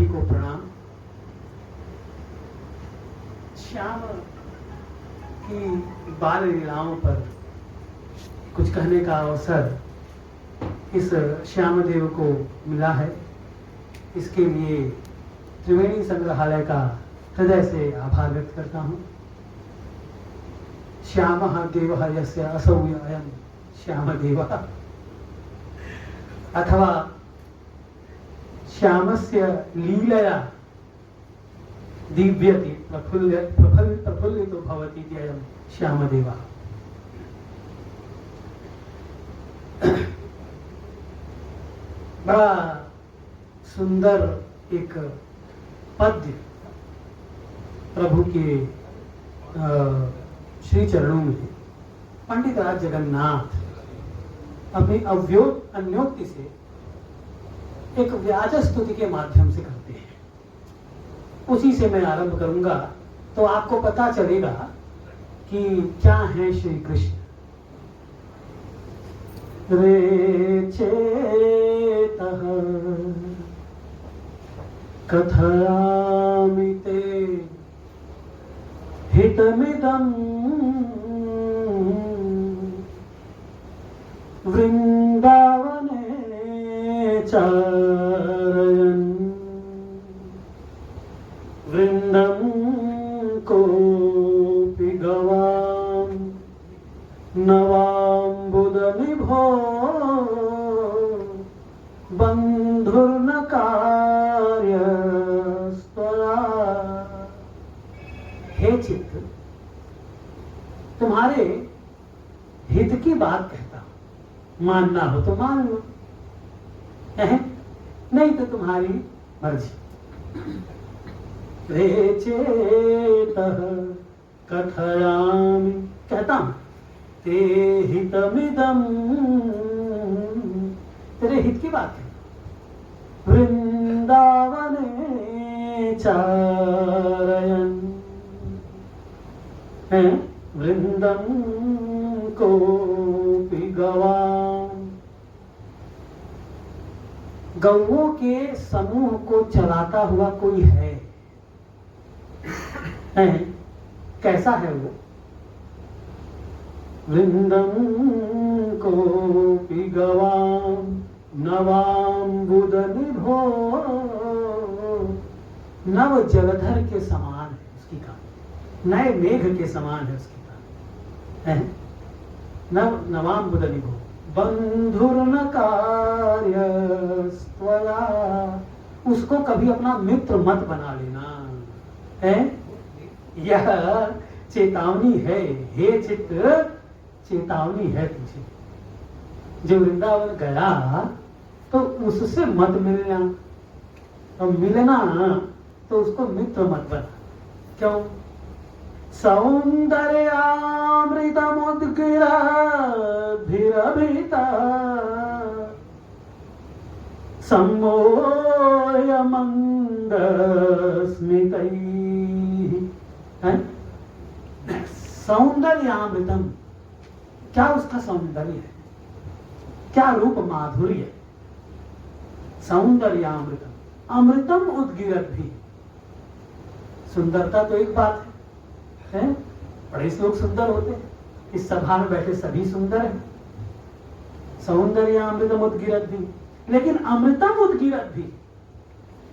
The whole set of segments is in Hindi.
सभी को प्रणाम। श्याम की बाल लीलाओं पर कुछ कहने का अवसर इस श्यामदेव को मिला है। इसके लिए त्रिवेणी संग्रहालय का हृदय से आभार व्यक्त करता हूँ। श्यामः देवः यस्य असौ अयं श्यामदेवः अथवा श्यामस्य लीलया दिव्यति प्रफुल्लितो भवति अयं श्यामदेवः। बड़ा सुंदर एक पद्य प्रभु के श्री चरणों में पंडित राज जगन्नाथ अपनी अन्योक्ति से एक व्याज स्तुति के माध्यम से करते हैं। उसी से मैं आरंभ करूंगा तो आपको पता चलेगा कि क्या है श्री कृष्ण। रे चेतः कथयामि ते हितमिदं वृंदावने चारयन् वृंदं कोऽपि गवां नवाम्बुदनिभो बन्धुर्न कार्यस्त्वया। हे चित्त, तुम्हारे हित की बात कहता हूं, मानना हो तो मान लो, नहीं तो तुम्हारी मर्जी। रे चेतः कथयामि, कहता हूं, ते हितमिदं, तेरे हित की बात है। वृंदावने चारयन्, वृंदं कोऽपि गवां, गौओं के समूह को चलाता हुआ कोई है? कैसा है वो? वृंदं कोऽपि गवां नवाम्बुदनिभो, नव जलधर के समान है उसकी कहानी, नए मेघ के समान है उसकी कहानी। नवाम्बुदनिभो बंधुर्न कार्यस्त्वया, उसको कभी अपना मित्र मत बना लेना है। यह चेतावनी है, हे चित्त, चेतावनी है तुझे। जो वृंदावन गया तो उससे मत मिलना, और मिलना तो उसको मित्र मत बना। क्यों? सौंदर्यामृतमुद्गिरभिरभिता सम्मोहमन्दस्मितैः। सौंदर्यामृतम, क्या उसका सौंदर्य है, क्या रूप माधुर्य है। सौंदर्यामृतम, अमृतम उद्गिरत भी, सुंदरता तो एक बात है, बड़े लोग सुंदर होते हैं, इस सभा में बैठे सभी सुंदर हैं। सौंदर्यामृतम उद्गिरत भी, लेकिन अमृतम उद्गिरत भी,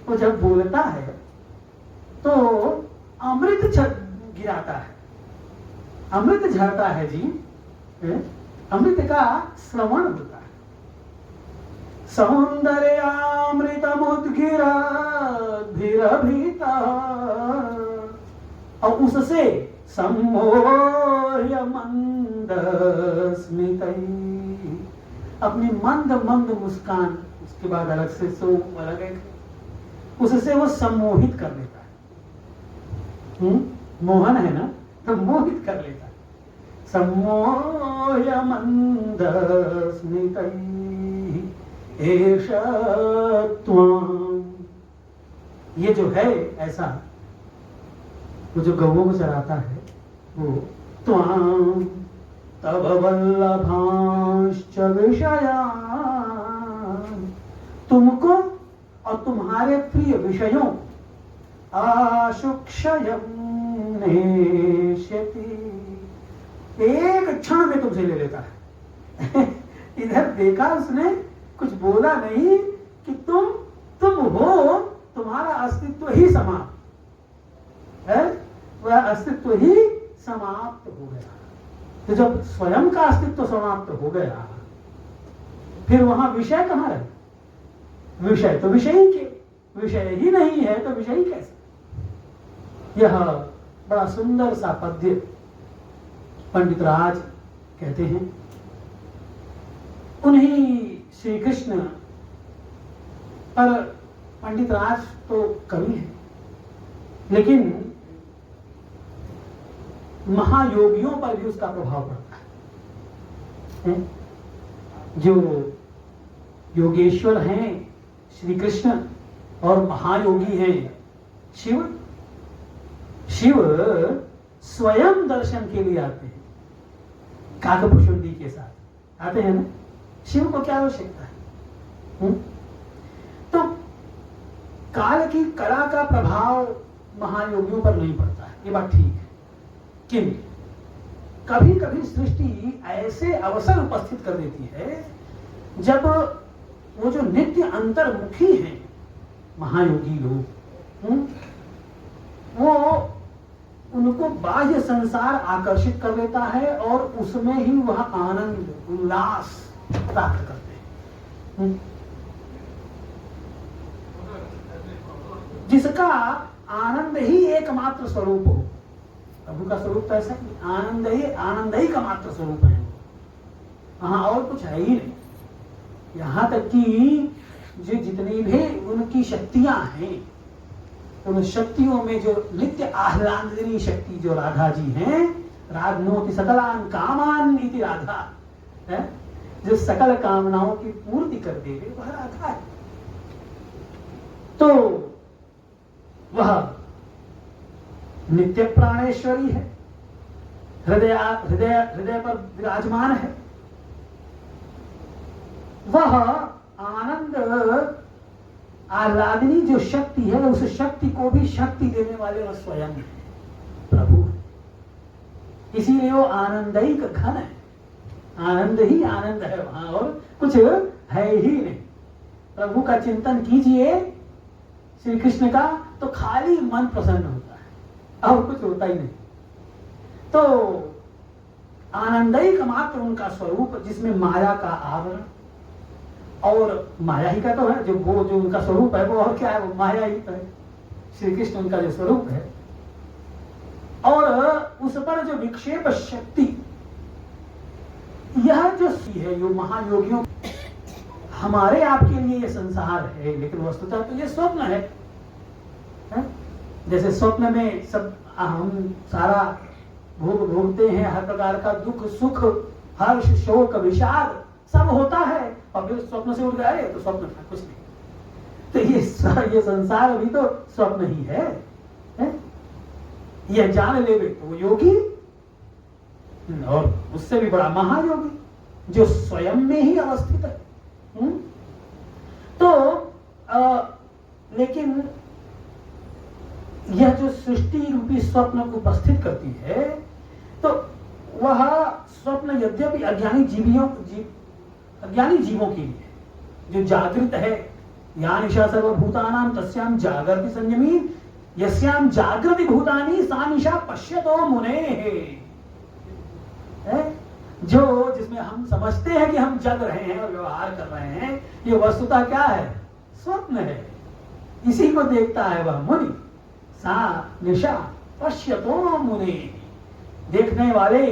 वो जब बोलता है तो अमृत गिराता है, अमृत झरता है जी, अमृत का श्रवण होता है। सौंदर्यामृतमुद्गिरभिरभिता, और उससे सम्मोहमन्दस्मितैः, अपनी मंद मंद मुस्कान, उसके बाद अलग से सो अलग है, उससे वो सम्मोहित कर लेता है। मोहन है ना, तो मोहित कर लेता है। सम्मोहमन्दस्मितैः एष त्वाम्, ये जो है ऐसा, वो जो गौओं को चराता है, वो त्वाम् तव वल्लभांश्च विषयान्, तुमको और तुम्हारे प्रिय विषयों आशुक्षयं नेष्यति, एक क्षण में तुमसे ले लेता है। इधर देखा उसने, कुछ बोला नहीं कि तुम हो, तुम्हारा अस्तित्व ही समाप्त है, वह अस्तित्व ही समाप्त हो गया। तो जब स्वयं का अस्तित्व समाप्त हो गया, फिर वहां विषय कहां रहे? विषय तो विषयी के, विषय ही नहीं है तो विषयी कैसे? यह बड़ा सुंदर सा पद्य पंडित राज कहते हैं। उन्हीं श्री कृष्ण पर, पंडित राज तो कवि है, लेकिन महायोगियों पर भी उसका प्रभाव पड़ता है। जो योगेश्वर हैं श्री कृष्ण और महायोगी हैं शिव। शिव स्वयं दर्शन के लिए आते हैं, काकभूषुंडी के साथ आते हैं ना। शिव को क्या आवश्यकता है? तो काल की कला का प्रभाव महायोगियों पर नहीं पड़ता है, ये बात ठीक है। किंतु कभी कभी सृष्टि ऐसे अवसर उपस्थित कर देती है जब वो जो नित्य अंतर्मुखी हैं महायोगी लोग, वो उनको बाह्य संसार आकर्षित कर देता है और उसमें ही वह आनंद उल्लास प्राप्त करते हैं। जिसका आनंद ही एकमात्र स्वरूप हो। प्रभु का स्वरूप तो ऐसा कि आनंद ही का मात्र स्वरूप है, वहां और कुछ है ही नहीं। यहां तक कि जो जितनी भी उनकी शक्तियां हैं, उन शक्तियों में जो नित्य आह्लादनी शक्ति जो राधा जी हैं, राधनोति सकलान कामान इति राधा है, जो सकल कामनाओं की पूर्ति कर देवे वह राधा है। तो वह नित्य प्राणेश्वरी है, हृदय हृदय हृदय पर विराजमान है। वह आनंद आह्लादिनी जो शक्ति है, उस शक्ति को भी शक्ति देने वाले वह स्वयं है, प्रभु है। इसीलिए वो आनंदिक घन है, आनंद ही आनंद है, वहां और कुछ है ही नहीं। प्रभु का चिंतन कीजिए श्री कृष्ण का, तो खाली मन प्रसन्न होता है और कुछ होता ही नहीं। तो आनंदिक मात्र उनका स्वरूप, जिसमें माया का आवरण, और माया ही का तो है, जो वो जो उनका स्वरूप है वो और क्या है, वो माया ही तो है। श्री कृष्ण उनका जो स्वरूप है, और उस पर जो विक्षेप शक्ति, यह जो है, यो महायोगियों, हमारे आपके लिए ये संसार है, लेकिन वस्तुतः तो ये स्वप्न है। जैसे स्वप्न में सब हम सारा भोगते हैं, हर प्रकार का दुख सुख हर्ष शोक विषाद सब होता है, और फिर स्वप्न से उठ गए तो स्वप्न था, कुछ नहीं। तो ये संसार भी तो स्वप्न ही है? यह जान लेवे तो वो योगी, और उससे भी बड़ा महायोगी जो स्वयं में ही अवस्थित है। तो लेकिन यह जो सृष्टि रूपी स्वप्न को उपस्थित करती है, तो वह स्वप्न यद्यपि अज्ञानी जीवों के लिए, जो जागृत है, या निशा सर्वभूतानां तस्यां जागृति संयमी यस्यां जागृति भूतानि सा निशा पश्यतो मुनेः, जो जिसमें हम समझते हैं कि हम जग रहे हैं और व्यवहार कर रहे हैं, ये वस्तुतः क्या है? स्वप्न है। इसी को देखता है वह मुनि। सा निशा पश्यतो मुने, देखने वाले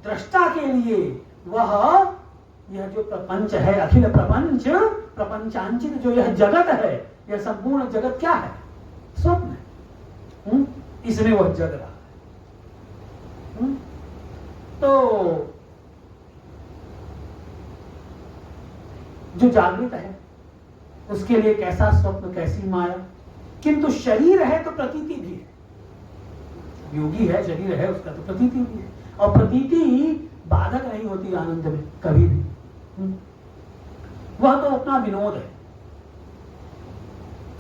दृष्टा के लिए वह, यह जो प्रपंच है, अखिल प्रपंच प्रपंचांचित जो यह जगत है, यह संपूर्ण जगत क्या है? स्वप्न है। इसमें वह जग रहा है। तो जो जागृत है उसके लिए कैसा स्वप्न, कैसी माया, किंतु शरीर है तो प्रतीति भी है। योगी है, शरीर है, उसका तो प्रतीति भी है, और प्रतीति बाधक नहीं होती आनंद में कभी भी। वह तो अपना विनोद है।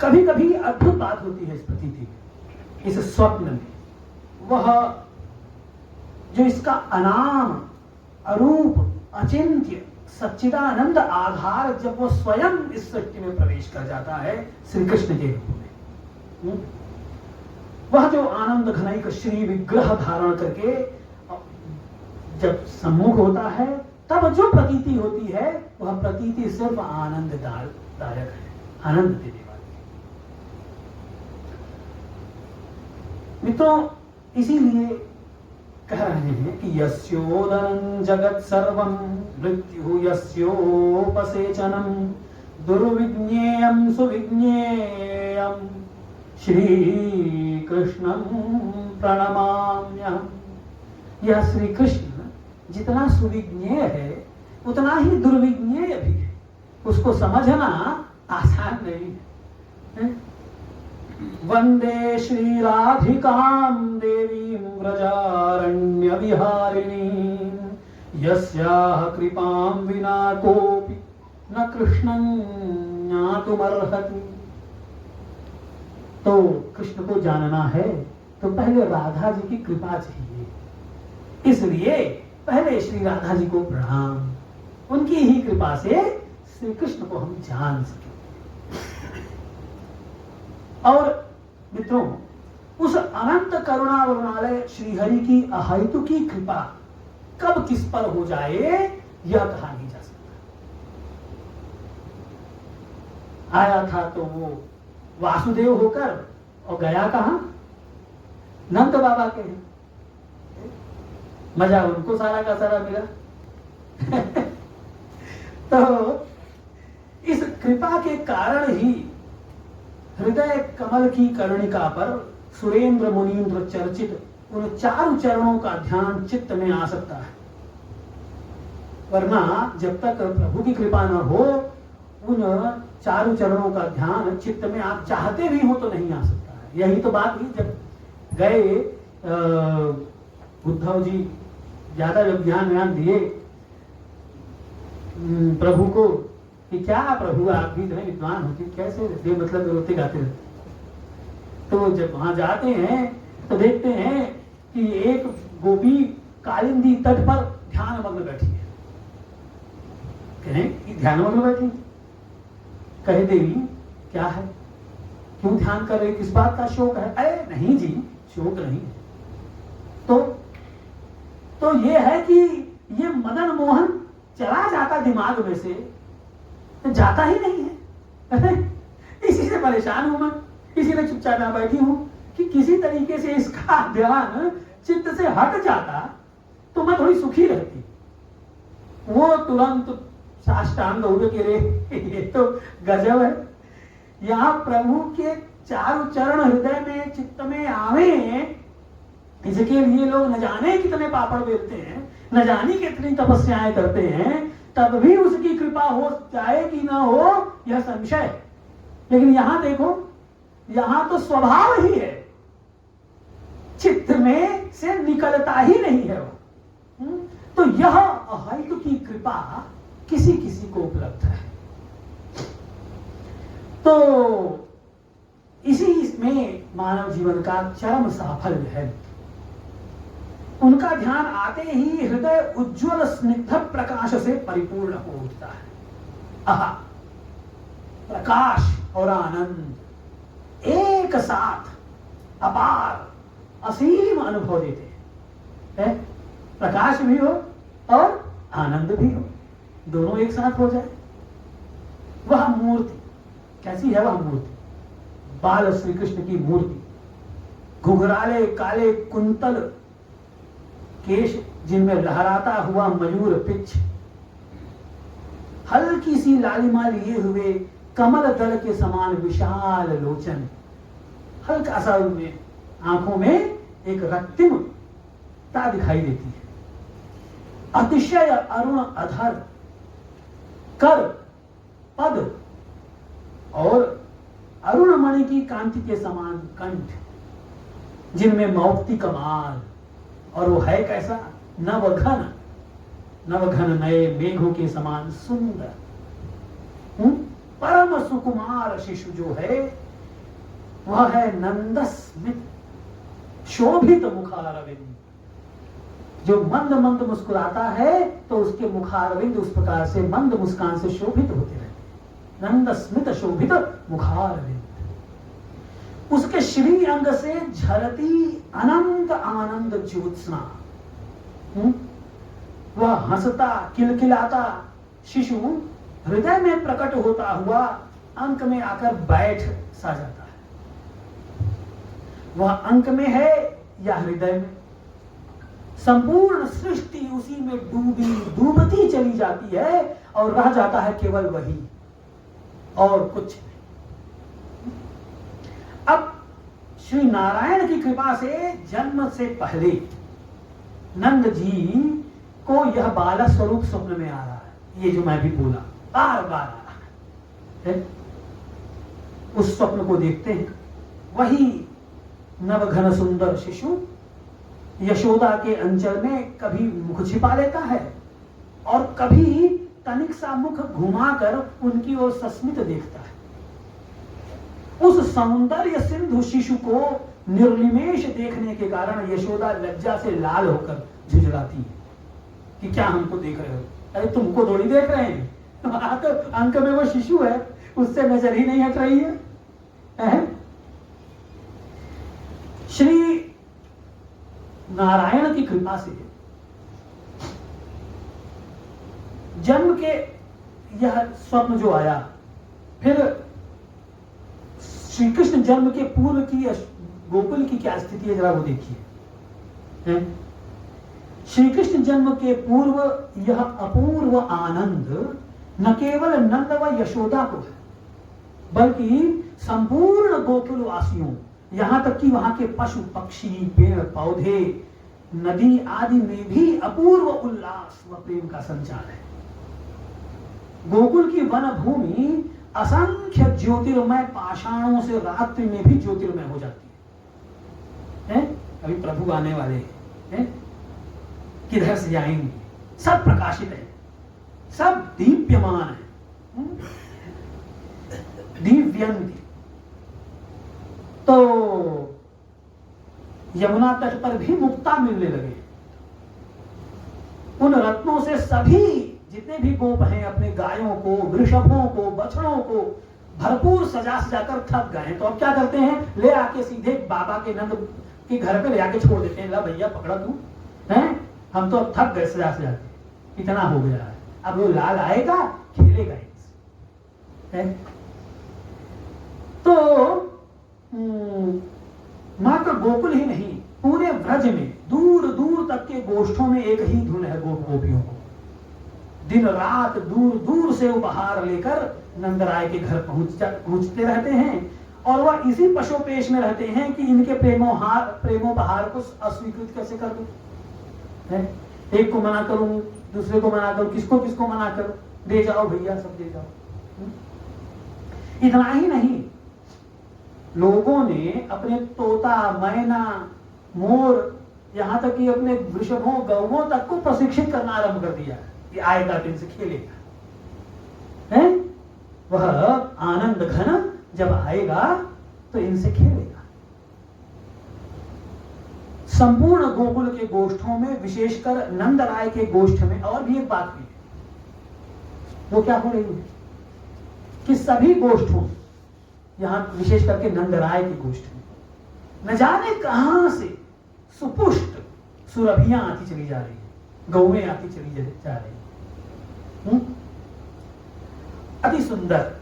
कभी कभी अद्भुत बात होती है इस प्रतीति में, इस स्वप्न में। वह जो इसका अनाम, अरूप, अचिंत्य, सच्चिदानंद आधार जब वो स्वयं इस सृष्टि में प्रवेश कर जाता है श्री कृष्ण के रूप में, वह जो आनंद घनैक श्री विग्रह धारण करके जब सम्मुख होता है, तब जो प्रतीति होती है वह प्रतीति सिर्फ आनंददायक है, आनंद देने वाली है। मित्रों, इसीलिए कह रहे हैं कि यस्योदनं जगत् सर्वं मृत्यु यस्योपसेचनं दुर्विज्ञेयं सुविज्ञेयं श्री कृष्णं प्रणमाम्यहम्। यह श्री कृष्ण जितना सुविज्ञेय है उतना ही दुर्विज्ञेय भी है, उसको समझना आसान नहीं है। वंदे श्री राधिकां देवीं व्रजारण्य विहारिणीं यस्याः कृपां विना कोऽपि न कृष्णं ज्ञातुमर्हति। तो कृष्ण को जानना है तो पहले राधा जी की कृपा चाहिए, इसलिए पहले श्री राधा जी को प्रणाम, उनकी ही कृपा से श्री कृष्ण को हम जान सके। और मित्रों, उस अनंत करुणा वरुणालय श्रीहरि की अहेतु की कृपा कब किस पर हो जाए यह कहा नहीं जा सकता। आया था तो वो वासुदेव होकर और गया कहां? नंद बाबा के हैं। मजा उनको सारा का सारा मिला। तो इस कृपा के कारण ही हृदय कमल की कर्णिका पर सुरेंद्र मुनीन्द्र चर्चित उन चारों चरणों का ध्यान चित्त में आ सकता है, वरना जब तक प्रभु की कृपा न हो उन चारों चरणों का ध्यान चित्त में आप चाहते भी हो तो नहीं आ सकता है। यही तो बात हुई जब गए उद्धव जी ज्यादा जब ध्यान दिए प्रभु को कि क्या प्रभु आप भी इतने विद्वान होते कैसे मतलब रोते गाते रहते। तो जब वहां जाते हैं तो देखते हैं कि एक गोपी कालिंदी तट पर ध्यान मग्न बैठी है। कहें कि ध्यान मग्न बैठी, कहे देवी क्या है, क्यों ध्यान कर रही, किस बात का शोक है? अरे नहीं जी, शोक नहीं है। तो ये है कि ये मदन मोहन चला जाता दिमाग में से, जाता ही नहीं है। इसी से परेशान हूं मैं, इसीलिए चुपचाप मैं बैठी हूं कि किसी तरीके से इसका ध्यान चित्त से हट जाता तो मैं थोड़ी सुखी रहती। वो तुरंत साष्टांग हुए कि रे ये तो गजब है, यहाँ प्रभु के चारों चरण हृदय में चित्त में आवे, इसके लिए लोग न जाने कितने पापड़ बेलते हैं, न जाने कितनी तपस्याएं करते हैं, तब भी उसकी कृपा हो जाए कि ना हो यह संशय। लेकिन यहां देखो, यहां तो स्वभाव ही है, चित्त में से निकलता ही नहीं है वो। तो यह अहेतु की कृपा किसी किसी को उपलब्ध है। तो इसी में मानव जीवन का चरम साफल्य है। उनका ध्यान आते ही हृदय उज्ज्वल स्निग्ध प्रकाश से परिपूर्ण हो उठता है। आहा, प्रकाश और आनंद एक साथ अपार असीम अनुभव देते हैं। प्रकाश भी हो और आनंद भी हो, दोनों एक साथ हो जाए। वह मूर्ति कैसी है? वह मूर्ति बाल श्री कृष्ण की मूर्ति, घुघराले काले कुंतल केश जिनमें लहराता हुआ मयूर पिच्छ, हल्की सी लालिमा लिए हुए कमल दल के समान विशाल लोचन, हल्का सा उनमें आंखों में एक रक्तिमता दिखाई देती है। अतिशय अरुण अधर, कर, पद और अरुण मणि की कांति के समान कंठ, जिनमें मौक्ति कमाल, और वो है कैसा? नवघन नए मेघों के समान सुंदर। परम सुकुमार शिशु जो है वह है नंदस्मित शोभित मुखारविंद। जो मंद मंद मुस्कुराता है तो उसके मुखारविंद उस प्रकार से मंद मुस्कान से शोभित होते रहते हैं। नंदस्मित शोभित मुखारविंद। उसके श्री अंग से झरती अनंत आनंद ज्योत्सना। वह हंसता किलकिलाता शिशु हृदय में प्रकट होता हुआ अंक में आकर बैठ सा जाता है। वह अंक में है या हृदय में, संपूर्ण सृष्टि उसी में डूबती चली जाती है और रह जाता है केवल वही और कुछ नहीं। अब श्री नारायण की कृपा से जन्म से पहले नंद जी को यह बालक स्वरूप स्वप्न में आ रहा है। ये जो मैं भी बोला बार बार आ रहा है। उस स्वप्न को देखते हैं। वही नवघन सुंदर शिशु यशोदा के अंचल में कभी मुख छिपा लेता है और कभी तनिक सा मुख घुमाकर उनकी ओर सस्मित देखता है। उस सौंदर्य सिंधु शिशु को निर्निमेष देखने के कारण यशोदा लज्जा से लाल होकर झुंझलाती है कि क्या हमको देख रहे हो? अरे तुमको थोड़ी देख रहे हैं, तो अंक में वो शिशु है, उससे नजर ही नहीं हट रही है। श्री नारायण की कृपा से जन्म के यह स्वप्न जो आया, फिर श्री कृष्ण जन्म के पूर्व की गोकुल की क्या स्थिति है जरा वो देखिए। श्री कृष्ण जन्म के पूर्व यह अपूर्व आनंद न केवल नंद व यशोदा को है बल्कि संपूर्ण गोकुल वासियों, यहां तक कि वहां के पशु पक्षी पेड़ पौधे नदी आदि में भी अपूर्व उल्लास व प्रेम का संचार है। गोकुल की वन भूमि असंख्य ज्योतिर्मय पाषाणों से रात्रि में भी ज्योतिर्मय हो जाती है। अभी प्रभु आने वाले हैं, किधर से आएंगे? सब प्रकाशित है, सब दीप्यमान है, दिव्यंती। तो यमुना तट पर भी मुक्ता मिलने लगे। उन रत्नों से सभी जितने भी गोप हैं अपने गायों को, वृषभों को, बछड़ों को भरपूर सजा सजाकर थक गए। तो अब क्या करते हैं? ले आके सीधे बाबा के नंद के घर पे ले आके छोड़ देते हैं। ला भैया पकड़ा तू, हैं? हम तो अब थक गए सजा सजाते, इतना हो गया है। अब वो लाल आएगा खेलेगा है? तो मात्र गोकुल ही नहीं, पूरे व्रज में दूर दूर तक के गोष्ठों में एक ही धुन है गोपियों को। दिन रात दूर दूर से उपहार लेकर नंदराय के घर पहुंचते रहते हैं और वह इसी पशुपेश में रहते हैं कि इनके प्रेमोपहार को अस्वीकृत कैसे कर दूं? एक को मना करूं, दूसरे को मना करूं, किसको किसको मना करूं? दे जाओ भैया, सब दे जाओ। इतना ही नहीं, लोगों ने अपने तोता, मैना, मोर, यहां तक कि अपने वृषभों, गौवों तक को प्रशिक्षित करना आरंभ कर दिया कि आएगा तो इनसे खेलेगा। है? वह आनंद घन जब आएगा तो इनसे खेलेगा। संपूर्ण गोकुल के गोष्ठों में, विशेषकर नंदराय के गोष्ठ में और भी एक बात हुई। वो क्या हो रही है कि सभी गोष्ठों, यहां विशेष करके नंदराय की गोष्ठ में न जाने कहां से सुपुष्ट सुरभियां आती चली जा रही है, गौएं आती चली जा रही है, अति सुंदर।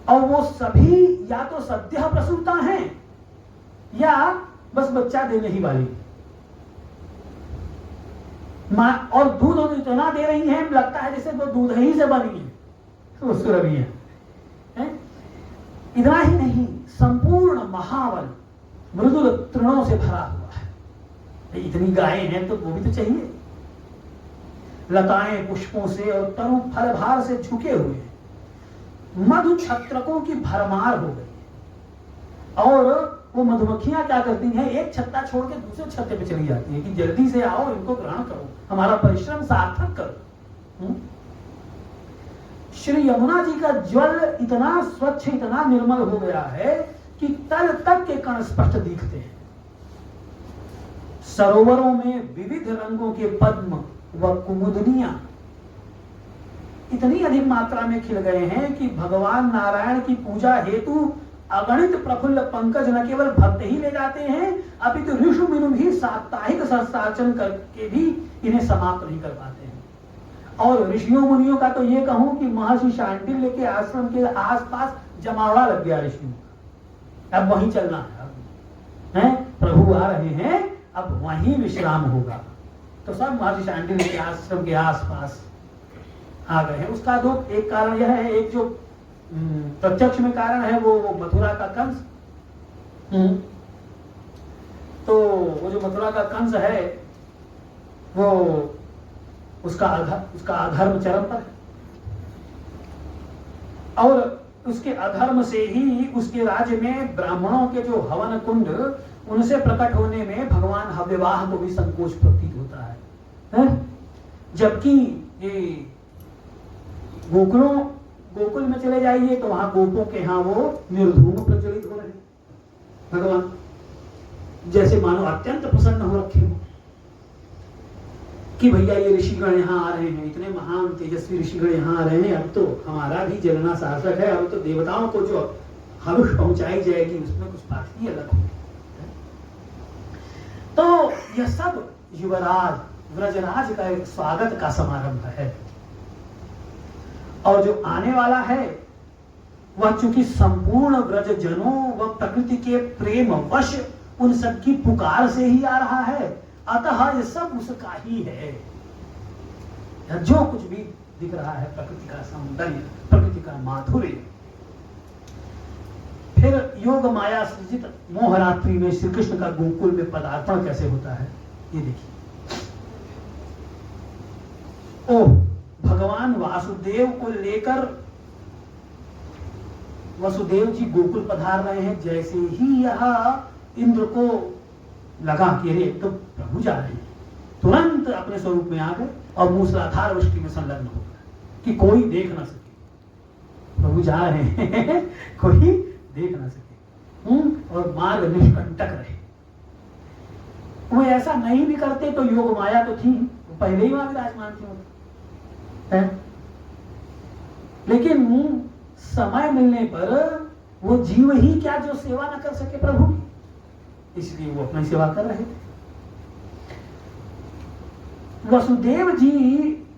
और वो सभी या तो सद्य प्रसूता हैं या बस बच्चा देने ही वाली, और दूध इतना दे रही हैं लगता है जैसे वो दूध ही से बनी है, वो सुरभियां। इतना ही नहीं, संपूर्ण महावन मृदुल तृणों से भरा हुआ है। इतनी गायें हैं तो वो भी तो चाहिए। लताएं पुष्पों से और तरु फलभार से झुके हुए हैं। मधु छत्रकों की भरमार हो गई और वो मधुमक्खियां क्या करती हैं, एक छत्ता छोड़ के दूसरे छत्ते पे चली जाती है कि जल्दी से आओ, इनको ग्रहण करो, हमारा परिश्रम सार्थक करो। श्री यमुना जी का जल इतना स्वच्छ, इतना निर्मल हो गया है कि तल तक के कण स्पष्ट दिखते हैं। सरोवरों में विविध रंगों के पद्म व कुमुदनियां इतनी अधिक मात्रा में खिल गए हैं कि भगवान नारायण की पूजा हेतु अगणित प्रफुल्ल पंकज न केवल भक्त ही ले जाते हैं, अपितु ऋषि मुनि भी साप्ताहिक सहस्त्रार्चन करके भी इन्हें समाप्त नहीं कर पाते हैं। और ऋषियों मुनियों का तो ये कहूं कि महर्षि शांडिल्य के आश्रम के आसपास जमावड़ा लग गया ऋषियों का। अब वहीं चलना है, प्रभु आ रहे हैं, अब वहीं विश्राम होगा। तो सब महर्षि शांडिल्य के आश्रम के आसपास आ गए हैं। उसका दो एक कारण यह है, एक जो प्रत्यक्ष में कारण है वो मथुरा का कंस। तो वो जो मथुरा का कंस है वो उसका अधर्म चरम पर है, और उसके अधर्म से ही उसके राज्य में ब्राह्मणों के जो हवन कुंड उनसे प्रकट होने में भगवान हव्यवाह को भी संकोच प्रतीत होता है। जबकि ये गोकुल में चले जाइए तो वहां गोपों के यहाँ वो निर्धूम प्रज्वलित हो रहे हैं, भगवान जैसे मानो अत्यंत प्रसन्न हो रखे हो कि भैया ये ऋषिगण यहाँ आ रहे हैं, इतने महान तेजस्वी ऋषिगण यहाँ आ रहे हैं, अब तो हमारा भी जलना सार्थक है, अब तो देवताओं को जो हविष पहुंचाई जाएगी उसमें कुछ बात ही अलग होगी। तो यह सब युवराज व्रजराज का एक स्वागत का समारंभ है। और जो आने वाला है वह चूंकि संपूर्ण व्रजजनों व प्रकृति के प्रेम वश उन सबकी पुकार से ही आ रहा है, अतः ये सब उसका ही है। जो कुछ भी दिख रहा है प्रकृति का सौंदर्य, प्रकृति का माधुर्य। फिर योग माया सृजित मोहरात्रि में श्री कृष्ण का गोकुल में पदार्पण कैसे होता है ये देखिए। ओह, भगवान वासुदेव को लेकर वसुदेव जी गोकुल पधार रहे हैं। जैसे ही यह इंद्र को लगा कि अरे तो प्रभु जा रहे हैं, तुरंत अपने स्वरूप में आ गए और मूसलाधार वृष्टि में संलग्न हो गए कि कोई देख ना सके प्रभु जा रहे हैं कोई देख ना सके, और मार्ग निष्कंटक रहे। वो ऐसा नहीं भी करते तो योग माया तो थी, पहले ही वहां विराजमान थी है? लेकिन समय मिलने पर वो जीव ही क्या जो सेवा न कर सके प्रभु, इसलिए वो अपनी सेवा कर रहे थे। वसुदेव जी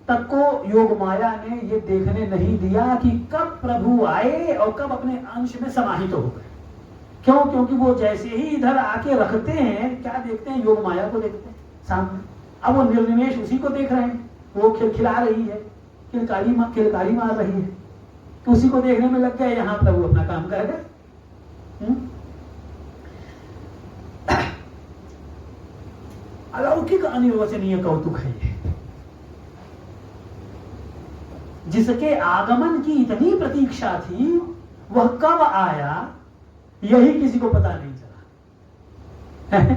तक को योग माया ने ये देखने नहीं दिया कि कब प्रभु आए और कब अपने अंश में समाहित हो गए। क्यों? क्योंकि वो जैसे ही इधर आके रखते हैं, क्या देखते हैं? योग माया को देखते हैं सामने। अब वो निर्निमेष उसी को देख रहे हैं, वो खिलखिला रही है, किलकारी मार रही है, तो उसी को देखने में लग गए। यहाँ प्रभु अपना काम कर गए। अलौकिक अनिर्वचनीय कौतुक है ये, जिसके आगमन की इतनी प्रतीक्षा थी, वह कब आया यही किसी को पता नहीं चला।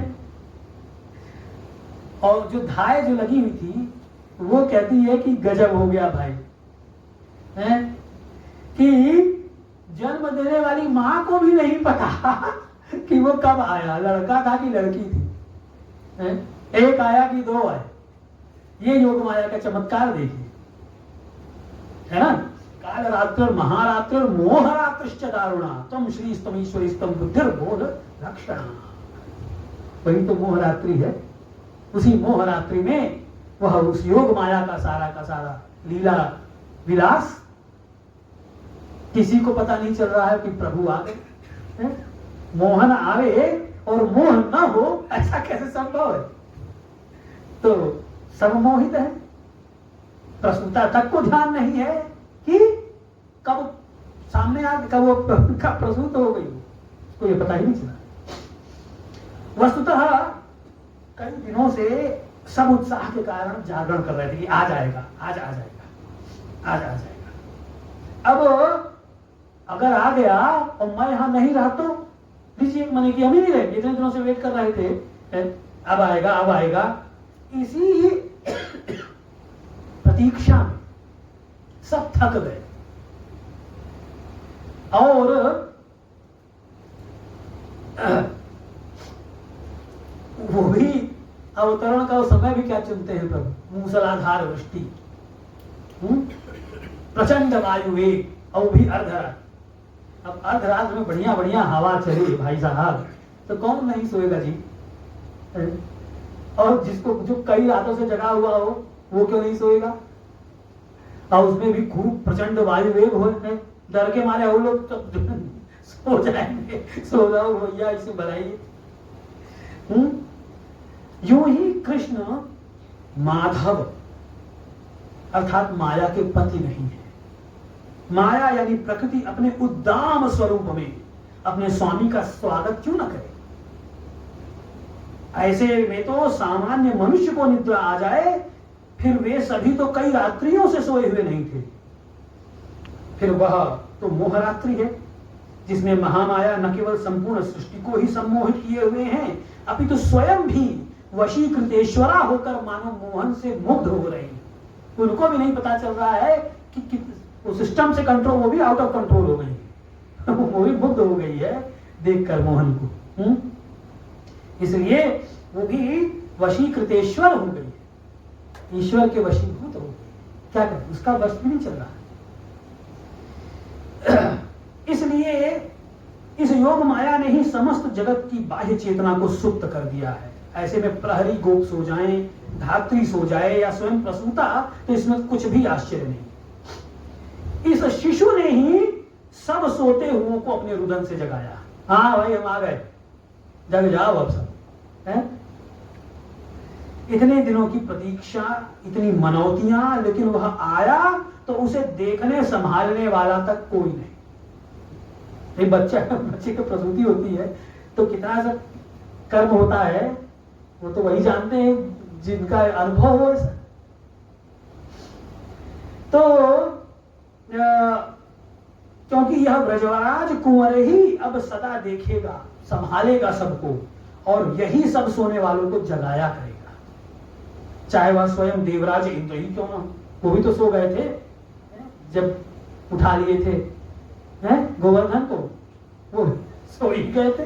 और जो धाय जो लगी हुई थी वो कहती है कि गजब हो गया भाई, है? कि जन्म देने वाली मां को भी नहीं पता कि वो कब आया, लड़का था कि लड़की थी, है? एक आया कि दो आए। ये योग माया का चमत्कार देखिए, है ना? काल रात्र महारात्र मोहरात्रश्च दारुणा तुम श्री स्तम ईश्वरी स्तम बुद्धिर्बोध रक्षणा। वही तो मोहरात्रि है। उसी मोहरात्रि में वह उस योग माया का सारा लीला विलास, किसी को पता नहीं चल रहा है कि प्रभु आ गए। मोहन आवे और मोह न हो, ऐसा कैसे संभव है? तो सब मोहित है, प्रसूता तक को ध्यान नहीं है कि कब सामने आ, कब वो कब प्रसूत हो गई, उसको ये पता ही नहीं चला। वस्तुतः कई दिनों से सब उत्साह के कारण जागरण कर रहे थे कि आज आएगा, आज आ जाएगा, आज आ जाएगा। अब अगर आ गया और मैं यहां नहीं रहा तो लीजिए, मैंने कि हम ही नहीं रहे, इतने दिनों से वेट कर रहे थे, अब आएगा अब आएगा। इसी प्रतीक्षा में सब थक गए और चुनते हैं प्रभु? मूसलाधार वृष्टि, प्रचंड वायु वेग और भी अर्धरात। अब अर्धरात में बढ़िया बढ़िया हवा चले भाई साहब, तो कौन नहीं सोएगा जी? और जिसको जो कई रातों से जगा हुआ हो वो क्यों नहीं सोएगा? और उसमें भी खूब प्रचंड वायु वेग हो, डर के मारे वो लोग तो सो जाएंगे। सो जाओ भैया, इसे बनाइए। यूं ही कृष्ण माधव अर्थात माया के पति नहीं है। माया यानी प्रकृति अपने उद्दाम स्वरूप में अपने स्वामी का स्वागत क्यों न करे? ऐसे में तो सामान्य मनुष्य को निद्रा आ जाए, फिर वे सभी तो कई रात्रियों से सोए हुए नहीं थे। फिर वह तो मोहरात्रि है, जिसमें महामाया न केवल संपूर्ण सृष्टि को ही सम्मोहित किए हुए हैं, अपितु स्वयं भी वशीकृतेश्वरा होकर मानव मोहन से मुग्ध हो रही है। उनको भी नहीं पता चल रहा है कि वो सिस्टम से कंट्रोल, वो भी आउट ऑफ कंट्रोल हो गई है। वो भी मुग्ध हो गई है देखकर मोहन को। इसलिए वो भी वशीकृतेश्वर हो गई है, ईश्वर के वशीभूत हो गई। क्या करें, उसका वश भी नहीं चल रहा। इसलिए इस योग माया ने ही समस्त जगत की बाह्य चेतना को सुप्त कर दिया है। ऐसे में प्रहरी गोप सो जाएं, धात्री सो जाए या स्वयं प्रसूता, तो इसमें कुछ भी आश्चर्य नहीं। इस शिशु ने ही सब सोते हुओं को अपने रुदन से जगाया। हाँ भाई, हम आ गए, जग जाओ अब सब। है? इतने दिनों की प्रतीक्षा, इतनी मनौतियां, लेकिन वह आया तो उसे देखने संभालने वाला तक कोई नहीं। एक बच्चे की प्रसूति होती है तो कितना सा कर्म होता है, वो तो वही जानते हैं जिनका अनुभव हो। तो क्योंकि यह ब्रजराज कुंवर ही अब सदा देखेगा, संभालेगा सबको, और यही सब सोने वालों को जगाया करेगा। चाहे वह स्वयं देवराज इंद्र ही क्यों ना हो, वो भी तो सो गए थे जब उठा लिए थे गोवर्धन को, वो सो ही गए थे।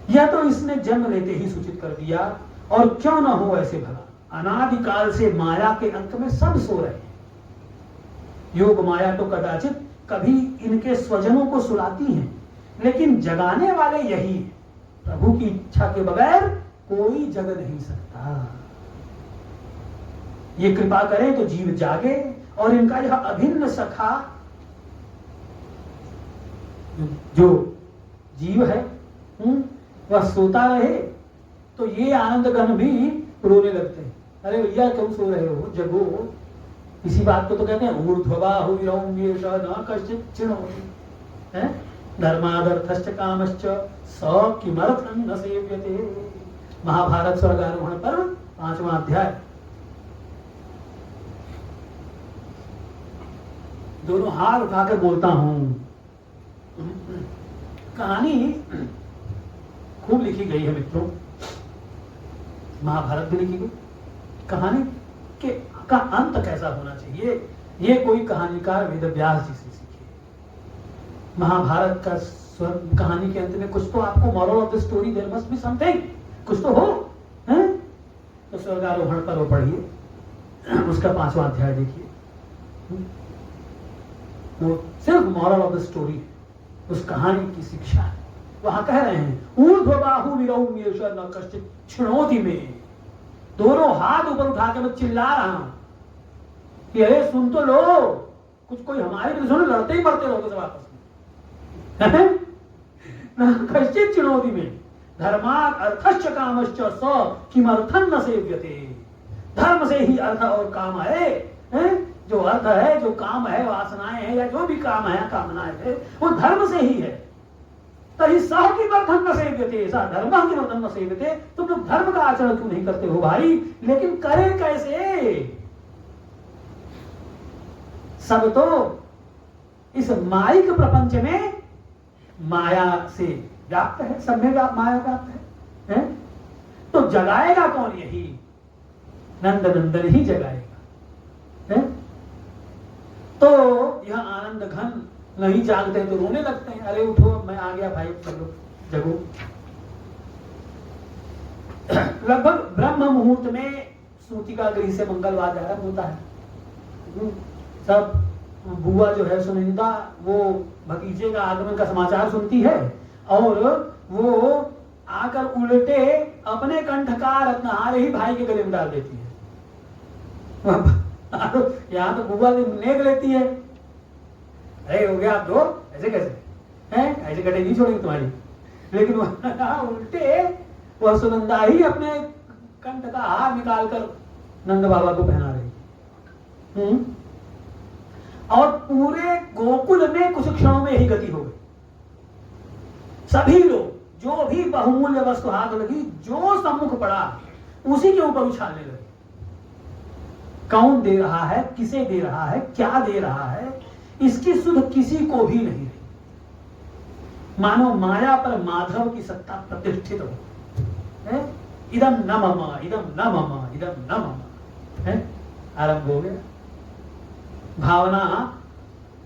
यह तो इसने जन्म लेते ही सूचित कर दिया, और क्यों ना हो ऐसे भला। अनादिकाल से माया के अंक में सब सो रहे हैं। योग माया तो कदाचित कभी इनके स्वजनों को सुलाती हैं, लेकिन जगाने वाले यही है। प्रभु की इच्छा के बगैर कोई जग नहीं सकता। ये कृपा करे तो जीव जागे, और इनका यह अभिन्न सखा जो जीव है वह सोता रहे, तो ये आनंद गण भी रोने लगते हैं। अरे भैया क्यों सो रहे हो, जगो। इसी बात को तो कहते हैं ऊर्ध्वबाहु विरौम्येष न कश्चित् चिणोति, धर्मादर्थश्च कामश्च स किमर्थं न सेव्यते। महाभारत स्वर्गारोहण पर्व 5वां अध्याय। दोनों हाथ उठाकर बोलता हूं। कहानी खूब लिखी गई है मित्रों, महाभारत भी लिखी गई। कहानी का अंत कैसा होना चाहिए, ये कोई कहानीकार वेदव्यास जी से सीखे। महाभारत का कहानी के अंत में कुछ तो आपको moral of the story, there must be something, कुछ तो हो। तो स्वर्गारोहण पर वो पढ़िए, उसका 5वां अध्याय देखिए। वो सिर्फ मॉरल ऑफ द स्टोरी, उस कहानी की शिक्षा है। वहां कह रहे हैं ऊर्ध्वबाहु विरौम्येष न कश्चित् क्षिणोति में। दोनों हाथ ऊपर उठा के मैं चिल्ला रहा हूं कि अरे सुन तो लो, कुछ कोई हमारे भी सुनो, लड़ते ही मरते रहोगे सब आपस में। न कश्चित् क्षिणोति में धर्मात् अर्थश्च कामश्च स किमर्थं न सेव्यते। धर्म से ही अर्थ और काम है। जो अर्थ है, जो काम है, वासनाएं हैं या जो भी काम है, कामनाएं है, वो धर्म से ही है। तही सह किमर्थं न सेव्यते, सा धर्मः किमर्थं न सेव्यते। तुम लोग धर्म का आचरण क्यों नहीं करते हो भाई? लेकिन करें कैसे? सब तो इस माइक प्रपंच में माया से व्याप्त है, सब में माया व्याप्त है? तो जगाएगा कौन? यही नंद नंदन ही जगाएगा। तो यह आनंद घन नहीं जागते तो रोने लगते हैं। अरे उठो, मैं आ गया भाई, चलो जगो। लगभग ब्रह्म मुहूर्त में सूतिका गृह से मंगलवार आरंभ होता है। सब बुआ जो है सुनिंदा वो भतीजे का आगमन का समाचार सुनती है और वो आकर उल्टे अपने कंठकार रत्नहार ही भाई के गले में डाल देती है। यहाँ तो बुआ नेक लेती है, अरे हो गया आप दो, ऐसे कैसे हैं, ऐसे कटे नहीं छोड़ेंगे तुम्हारी। लेकिन उल्टे वह सुनंदा ही अपने कंठ का हार निकालकर नंद बाबा को पहना रही। और पूरे गोकुल में कुछ क्षणों में ही गति हो गई। सभी लोग जो भी बहुमूल्य वस्तु हाथ लगी, जो सम्मुख पड़ा उसी के ऊपर उछालने लगे। कौन दे रहा है, किसे दे रहा है, क्या दे रहा है, इसकी सुध किसी को भी नहीं रही। मानो माया पर माधव की सत्ता प्रतिष्ठित हो। इदम न मम, इदम न मम, इदम न मम, है आरंभ हो गया। भावना,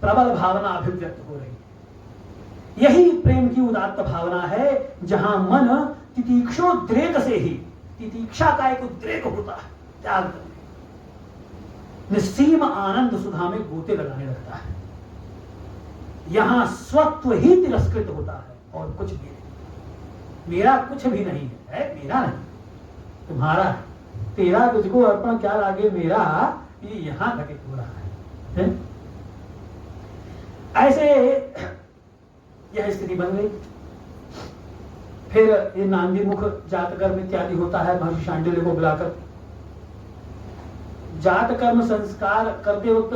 प्रबल भावना अभिव्यक्त हो रही है। यही प्रेम की उदात्त भावना है, जहां मन तितीक्षोद्रेक से ही, तितीक्षा का एक उद्रेक होता है, त्याग करने, निस्सीम आनंद सुधा में गोते लगाने लगता है। यहां स्वत्व ही तिरस्कृत होता है और कुछ भी नहीं। मेरा कुछ भी नहीं है, मेरा नहीं, तुम्हारा है। तेरा तुझको अर्पण क्या लागे मेरा, ये यहां घटित हो रहा है। ऐसे यह स्थिति बन गई। फिर ये नांदी मुख जात कर्म इत्यादि होता है। महर्षि शांडिल्य को बुलाकर जात कर्म संस्कार करते वक्त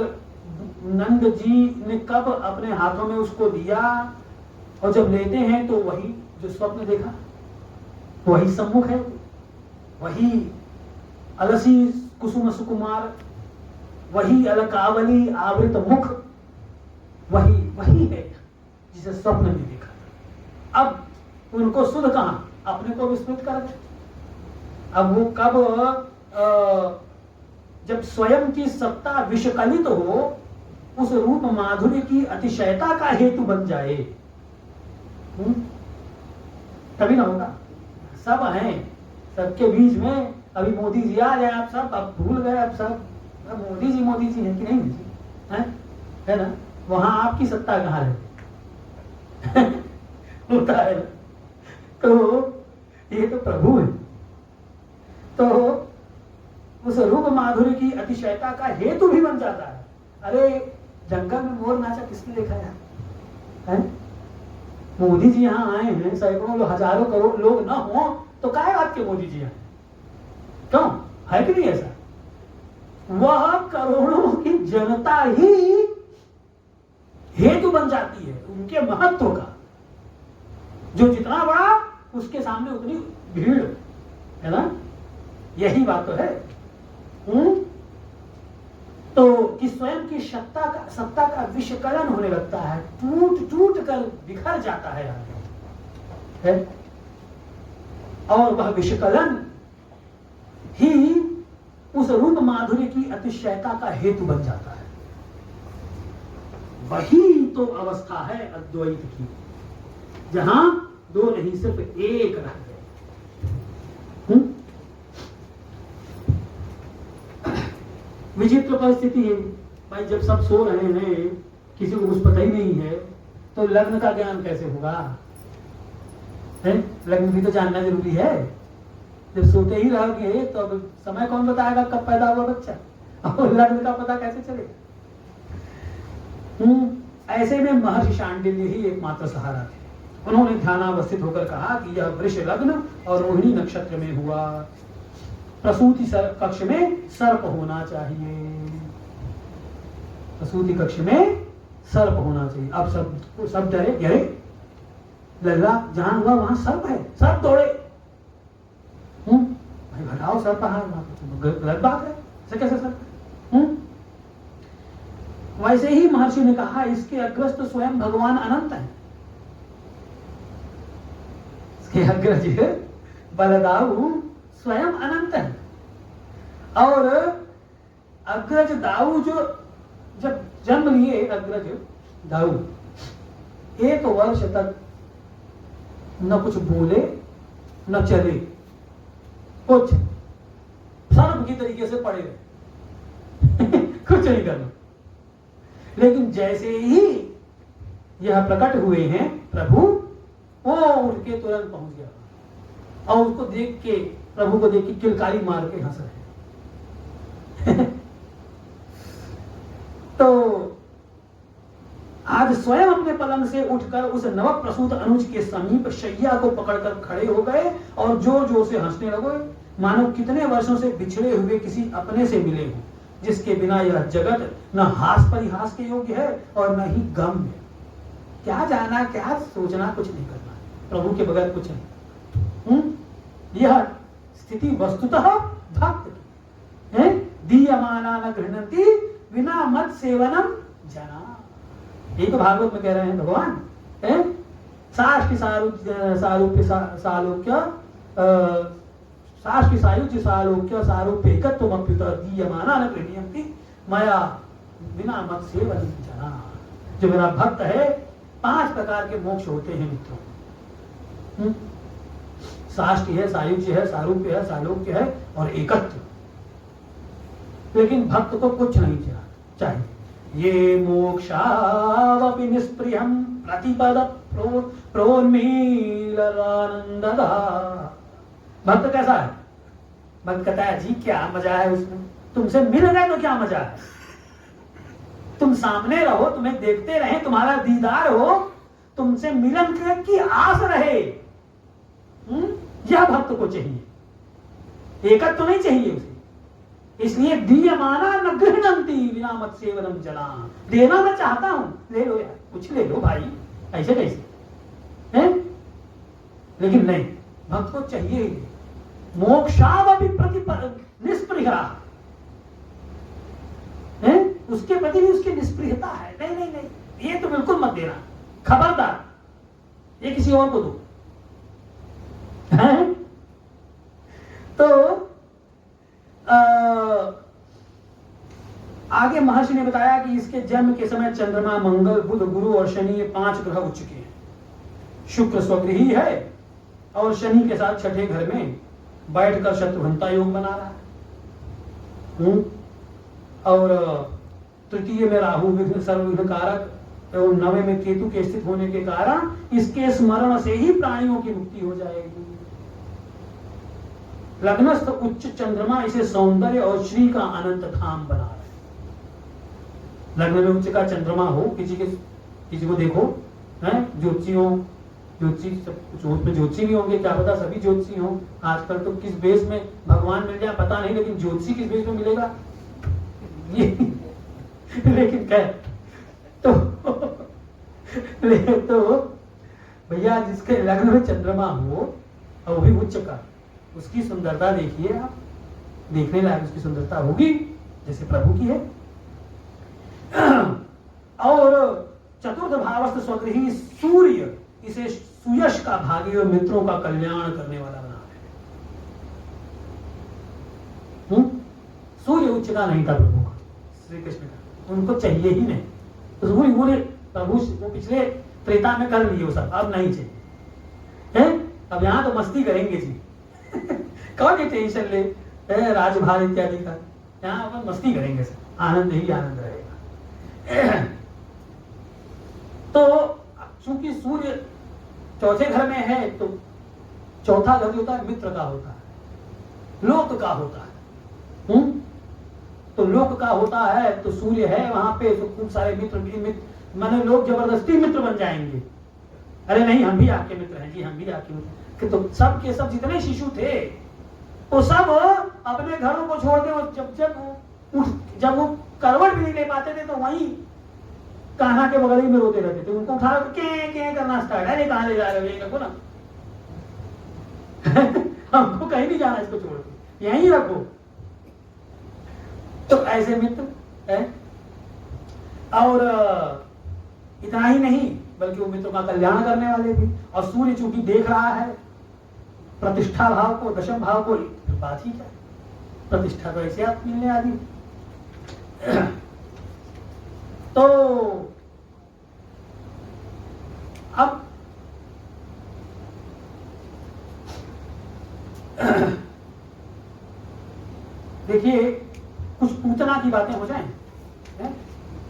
नंद जी ने कब अपने हाथों में उसको दिया, और जब लेते हैं तो वही जो स्वप्न देखा वही सम्मुख है, वही अलसी कुसुम सुकुमार, वही अलकावली आवृत मुख, वही है जिसे स्वप्न में देखा। अब उनको सुध कहां, अपने को विस्मृत कर। अब वो कब जब स्वयं की सत्ता विषकलित हो, उस रूप माधुर्य की अतिशयता का हेतु बन जाए, तभी ना होगा। सब हैं, सबके बीच में अभी मोदी जी आ गए, आप सब अब भूल गए, अब सब अब मोदी जी हैं कि नहीं जी, है ना। वहां आपकी सत्ता कहां है होता है ना। तो ये तो प्रभु है, तो उस रूप माधुर्य की अतिशयता का हेतु भी बन जाता है। अरे जंगल में मोर नाचा किसने देखा है? मोदी जी यहाँ आए हैं, सैकड़ों हजारों करोड़ लोग ना हो तो काय बात के मोदी जी आए, क्यों है कि नहीं ऐसा? वह करोड़ों की जनता ही हेतु बन जाती है उनके महत्व का। जो जितना बड़ा उसके सामने उतनी भीड़, है ना। यही बात तो है। तो कि स्वयं की सत्ता का विषकलन होने लगता है, टूट कर बिखर जाता है। और वह विषकलन ही उस रूप माधुर्य की अतिशयता का हेतु बन जाता है। वही तो अवस्था है अद्वैत की, जहां दो नहीं सिर्फ एक रह गए। विचित्र परिस्थिति है भाई, जब सब सो रहे हैं, किसी को कुछ पता ही नहीं है, तो लग्न का ज्ञान कैसे होगा? लग्न भी तो जानना जरूरी है। जब सोते ही रहोगे तो अब समय कौन बताएगा कब पैदा हुआ बच्चा, और लग्न का पता कैसे चलेगा? ऐसे में महर्षि शांडिल्य ही एकमात्र सहारा थे। उन्होंने ध्यानावस्थित होकर कहा कि यह वृष लग्न और रोहिणी नक्षत्र में हुआ, प्रसूति कक्ष में सर्प होना चाहिए, प्रसूति कक्ष में सर्प होना चाहिए। अब सब डरे, अरे लल्ला जहां हुआ वहां सर्प है, सर्प दौड़े। भाई घटाओ सर्प है, गलत बात है, ऐसे कैसे सर्प? वैसे ही महर्षि ने कहा इसके अग्रस्त स्वयं भगवान अनंत है। इसके अग्रज बलदाऊ स्वयं अनंत है, और अग्रज दाऊ जो जब जन्म लिए, अग्रज दाऊ 1 वर्ष तक न कुछ बोले न चले, कुछ सर्प की तरीके से पड़े रहे कुछ नहीं करना। लेकिन जैसे ही यह प्रकट हुए हैं प्रभु, वो उठ के तुरंत पहुंच गया और उसको देख के, प्रभु को देख के किलकारी मार के हंस रहे तो आज स्वयं अपने पलंग से उठकर उस नवक प्रसूत अनुज के समीप शैया को पकड़कर खड़े हो गए और जोर जोर से हंसने लगे, मानो कितने वर्षों से बिछड़े हुए किसी अपने से मिले हों, जिसके बिना यह जगत न हास परिहास के योग्य है और न ही गम है। क्या जाना, क्या सोचना, कुछ नहीं करना, प्रभु के बगैर कुछ नहीं। यह स्थिति वस्तुतः भक्त की है। दीयमाना न गृह्णन्ति विना मत सेवनम जना। ये तो भागवत में कह रहे हैं भगवान है। साष्टि सारूप्य सालोक्य साष्टि सायुज्य सालोक्य सारूप्य एकत्वम अप्युत दीयमाना न गृह्णन्ति मया विना मत सेवनम जना। जो मेरा भक्त है, 5 प्रकार के मोक्ष होते हैं मित्रों। साष्टि है, सायुज्य है, सारूप्य है, सालोक्य है और एकत्व। लेकिन भक्त को कुछ नहीं चाहिए। ये मोक्षावपि निष्प्रियम प्रतिपद प्रोन्मीलनानंददा। भक्त कैसा है? भक्त कहता है जी क्या मजा है उसमें, तुमसे मिल गए तो क्या मजा है, तुम सामने रहो, तुम्हें देखते रहे, तुम्हारा दीदार हो, तुमसे मिलन की आस रहे। यह भक्त को चाहिए, एकत्व तो नहीं चाहिए उसे। इसलिए दीयमाना न गृह्णन्ति विना मत सेवनम जना। देना मैं चाहता हूं, ले लो यार, कुछ ले लो भाई, ऐसे कैसे है? लेकिन नहीं, भक्त को चाहिए मोक्षावपि निष्प्रिया है, उसके प्रति भी उसकी निष्प्रियता है। नहीं नहीं नहीं, ये तो बिल्कुल मत देना, खबरदार, ये किसी और को दो। तो आगे महर्षि ने बताया कि इसके जन्म के समय चंद्रमा, मंगल, बुध, गुरु और शनि, ये 5 ग्रह उच्च के हैं। शुक्र स्वगृही है और शनि के साथ छठे घर में बैठकर शत्रुघ्नता योग बना रहा है। और तृतीय में राहु विघ्न सर्वविघ्न कारक एवं 9वें में केतु के स्थित होने के कारण इसके स्मरण से ही प्राणियों की मुक्ति हो जाएगी। लग्नस्थ उच्च चंद्रमा इसे सौंदर्य और श्री का अनंत धाम बना रहा है। लग्न में उच्च का चंद्रमा हो, किसी को देखो है, ज्योतिषी भी होंगे, क्या पता सभी ज्योतिषी हो। आजकल तो किस बेस में भगवान मिल जाए पता नहीं, लेकिन ज्योतिषी किस बेस में मिलेगा ये लेकिन क्या तो भैया जिसके लग्न में चंद्रमा हो और वो भी उच्च का, उसकी सुंदरता देखिए आप, देखने लायक उसकी सुंदरता होगी जैसे प्रभु की है। और चतुर्थ भावस्थ स्वगृही सूर्य इसे सुयश का भागी और मित्रों का कल्याण करने वाला बना है। सूर्य उच्च का नहीं था प्रभु का, श्री कृष्ण का, उनको चाहिए ही नहीं। तो सूर्य प्रभु वो पिछले त्रेता में कर लिए वो सब, अब नहीं चाहिए है। अब यहाँ तो मस्ती करेंगे जी कौन ये टेंशन ले राजभार इत्यादि का, यहाँ अपन मस्ती करेंगे सर, आनंद ही आनंद रहेगा। तो चूंकि सूर्य चौथे घर में है तो चौथा घर होता है मित्र का, होता है लोक का होता है। तो लोक का होता है तो सूर्य है वहां पे, तो खूब सारे मित्र माने लोग जबरदस्ती मित्र बन जाएंगे। अरे नहीं हम भी आपके मित्र हैं जी, हम भी आपके मित्र। तो सब के सब जितने शिशु थे वो सब अपने घरों को छोड़ के जब वो करवट भी नहीं ले पाते थे तो वहीं कान्हा के बगल में रोते रहते थे। उनको उठा के करना स्टार्ट, अरे कहाँ ले जा रहे हो, रखो ना हमको कहीं नहीं जाना, इसको छोड़ के यहीं रखो। तो ऐसे मित्र है। और इतना ही नहीं बल्कि वो मित्रों का कल्याण करने वाले भी। और सूर्य चूंकि देख रहा है प्रतिष्ठा भाव को, दशम भाव को, बात ही क्या, प्रतिष्ठा तो ऐसे आप मिलने आदि। तो अब देखिए कुछ पूतना की बातें हो जाएं, है?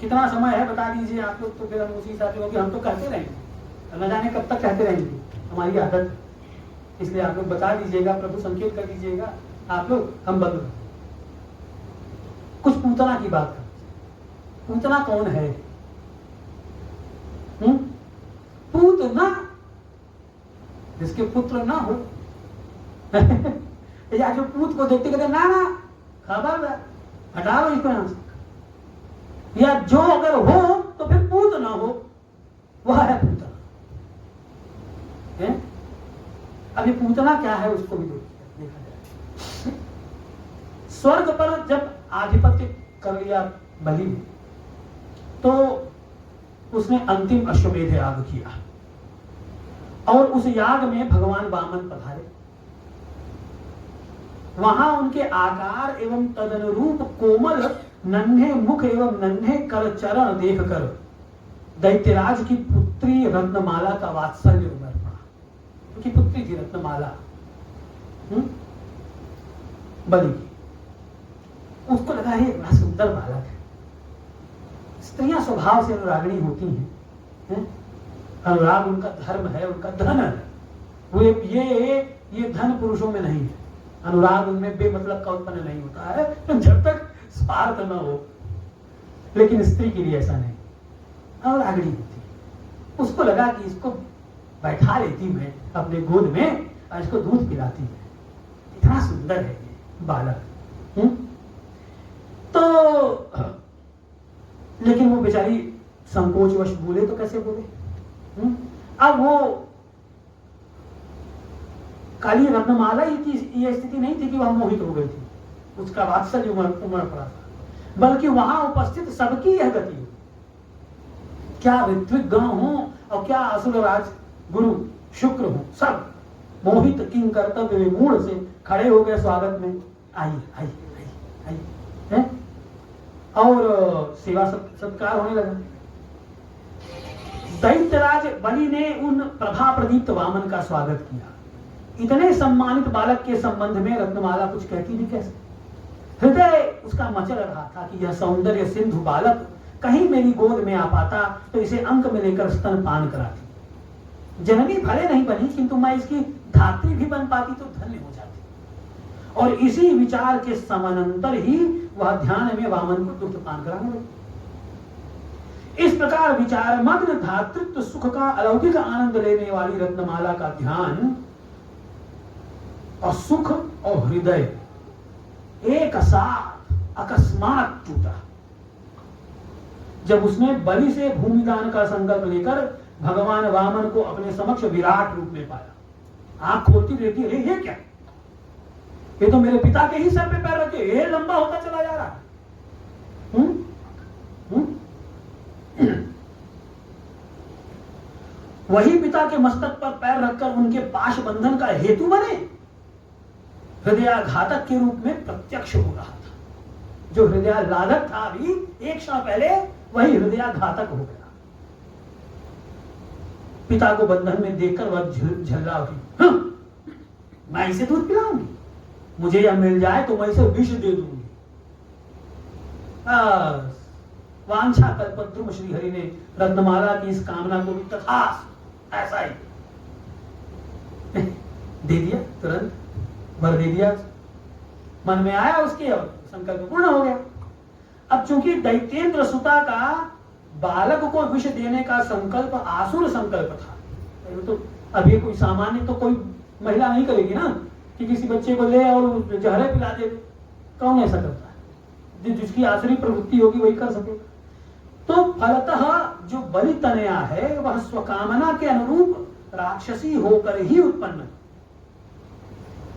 कितना समय है बता दीजिए आप लोग, तो फिर हम उसी हिसाब से, क्योंकि हम तो कहते रहेंगे, न जाने कब तक कहते रहेंगे, हमारी आदत। इसलिए आप लोग बता दीजिएगा, प्रभु संकेत कर दीजिएगा, आप लोग हम बंद। कुछ पूतना की बात कर। पूतना कौन है? पूतना जिसके पुत्र ना हो या जो पूत को देखते कहते ना ना खबर हटा लो इसको यहां से, या जो अगर हो तो फिर पूत ना हो, वह है पूतना। अभी पूतना क्या है उसको भी देखा जाए। स्वर्ग पर जब आधिपत्य कर लिया बलि ने, तो उसने अंतिम अश्वमेध याग किया और उस याग में भगवान वामन पधारे। वहां उनके आकार एवं तदनुरूप कोमल नन्हे मुख एवं नन्हे कर चरण देखकर दैत्यराज की पुत्री रत्नमाला का वात्सल्य उमड़ पड़ा। उनकी पुत्री थी रत्नमाला बलि की। उसको लगा ये बड़ा सुंदर बालक है। स्त्रियां स्वभाव से अनुरागिणी होती हैं, अनुराग उनका धर्म है, उनका धन है। वो ये धन पुरुषों में नहीं है। अनुराग उनमें बेमतलब का उत्पन्न नहीं होता है जब तक स्वार्थ न हो। लेकिन स्त्री के लिए ऐसा नहीं, अनुरागिणी होती है। उसको लगा कि इसको बैठा लेती मैं अपने गोद में और इसको दूध पिलाती है, इतना सुंदर है ये बालक। तो लेकिन वो बेचारी संकोचवश बोले तो कैसे बोले। अब वो काली रत्नमाला की ये स्थिति नहीं थी कि वह मोहित हो गई थी, उसका वात्सल्य उमड़ पड़ा था, बल्कि वहां उपस्थित सबकी यह गति हुई। क्या ऋत्विक गण हो और क्या असुर राज गुरु शुक्र हो, सब मोहित किंग कर्तव्य विमूढ़ से खड़े हो गए स्वागत में। आई आई आई आई और सेवा सत्कार होने लगा। दैत्यराज बलि ने उन प्रभा प्रदीप्त वामन का स्वागत किया। इतने सम्मानित बालक के संबंध में रत्नमाला कुछ कहती भी कैसे। हृदय उसका मचल रहा था कि यह सौंदर्य सिंधु बालक कहीं मेरी गोद में आ पाता तो इसे अंक में लेकर स्तनपान कराती। जननी भले नहीं बनी, किंतु मैं इसकी धात्री भी बन पाती तो धन्य हो जाती। और इसी विचार के समानांतर ही वह ध्यान में वामन को दुग्ध पान कराने लगी। इस प्रकार विचार मग्न धातृत्व सुख का अलौकिक आनंद लेने वाली रत्नमाला का ध्यान और सुख और हृदय एक साथ अकस्मात टूटा जब उसने बलि से भूमिदान का संकल्प लेकर भगवान वामन को अपने समक्ष विराट रूप में पाया। आंख खोलती रहती है, ये क्या, ये तो मेरे पिता के ही सर पे पैर रखे, ये लंबा होता चला जा रहा है। वही पिता के मस्तक पर पैर रखकर उनके पाश बंधन का हेतु बने, हृदयाघातक के रूप में प्रत्यक्ष हो रहा था। जो हृदयालादक था अभी एक क्षण पहले, वही हृदयाघातक हो गया। पिता को बंधन में देखकर वह झल्ला उठी, मैं इसे दूध पिलाऊंगी, मुझे यह मिल जाए तो मैं इसे विष दे दूंगी। वांछा कल्पद्रुम श्री हरि ने रत्नमाला की इस कामना को भी तथास्तु ऐसा ही दे दिया, तुरंत वर दे दिया। मन में आया उसके और संकल्प पूर्ण हो गया। अब चूंकि दैत्येंद्र सुता का बालक को विष देने का संकल्प आसुर संकल्प था, तो अभी कोई सामान्य तो कोई महिला नहीं करेगी ना कि किसी बच्चे को ले और जहरे पिला दे। कौन ऐसा करता है? जिसकी आसुरी प्रवृत्ति होगी वही कर सके। तो फलतः जो बलि तनया है वह स्वकामना के अनुरूप राक्षसी होकर ही उत्पन्न,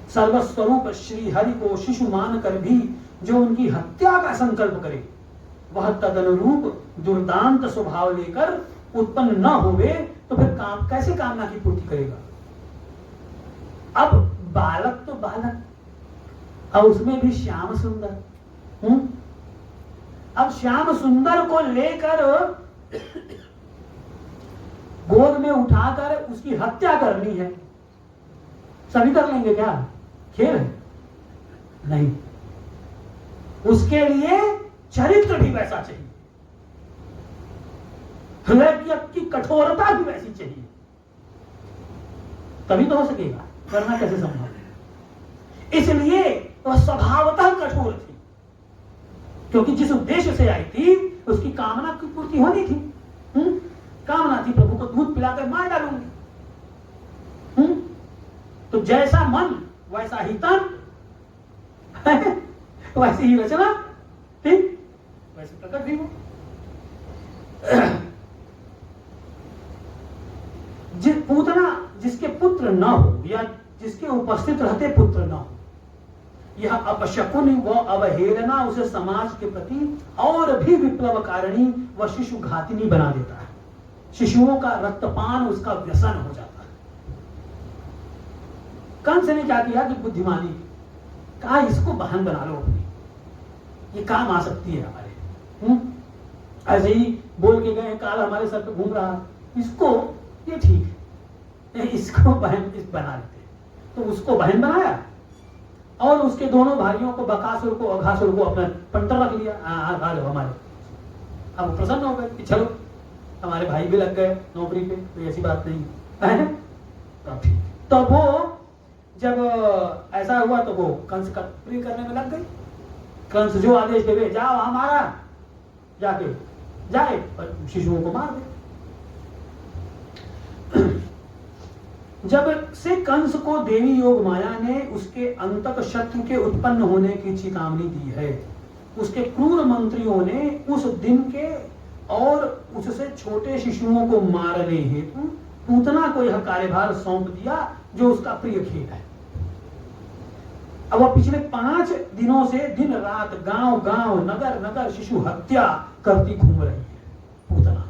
सर्वस्वरूप श्री हरि को शिशु मानकर भी जो उनकी हत्या का संकल्प करे, वह तदनुरूप दुर्दांत स्वभाव लेकर उत्पन्न न होवे तो फिर कैसे कामना की पूर्ति करेगा। अब बालक तो बालक, अब उसमें भी श्याम सुंदर। अब श्याम सुंदर को लेकर गोद में उठाकर उसकी हत्या करनी है, सभी कर लेंगे क्या? खेल है नहीं। उसके लिए चरित्र भी वैसा चाहिए, हृदय की कठोरता भी वैसी चाहिए, तभी तो हो सकेगा, वरना कैसे संभव है। इसलिए वह स्वभावतः कठोर थी, क्योंकि जिस उद्देश्य से आई थी उसकी कामना की पूर्ति होनी थी। कामना थी प्रभु को दूध पिलाकर मार डालूंगी। तो जैसा मन वैसा ही तन, वैसी ही रचना, ठीक वैसे प्रकट भी हो। पूतना जिसके पुत्र न हो या जिसके उपस्थित रहते पुत्र न हो, यह अपशकुन व अवहेलना उसे समाज के प्रति और भी विप्लवकारिणी व शिशु घातिनी बना देता है। शिशुओं का रक्तपान उसका व्यसन हो जाता है। कंस ने क्या किया कि बुद्धिमानी कहा, इसको बहन बना लो अपनी, ये काम आ सकती है हमारे। ऐसे ही बोल के गए, काल हमारे सर पे घूम रहा, इसको ये ठीक है, इसको बहन बना लेते। तो उसको बहन बनाया और उसके दोनों भाइयों को, बकासुर को अघासुर को अपना पंटर रख लिया। आ जाओ हमारे। अब प्रसन्न हो गए कि चलो हमारे भाई भी लग गए नौकरी पे, कोई ऐसी बात नहीं है। तो ठीक, तो वो जब ऐसा हुआ तो वो कंस का प्रिय करने में लग गई। कंस जो आदेश देवे, जाओ हमारा, जाके जाए और शिशुओं को मार दे। जब से कंस को देवी योग माया ने उसके अंतक शत्रु के उत्पन्न होने की चेतावनी दी है, उसके क्रूर मंत्रियों ने उस दिन के और उससे छोटे शिशुओं को मारने हेतु पूतना को यह कार्यभार सौंप दिया, जो उसका प्रिय खेल है। अब वह पिछले 5 दिनों से दिन रात गांव गांव नगर नगर शिशु हत्या करती घूम रही है। पूतना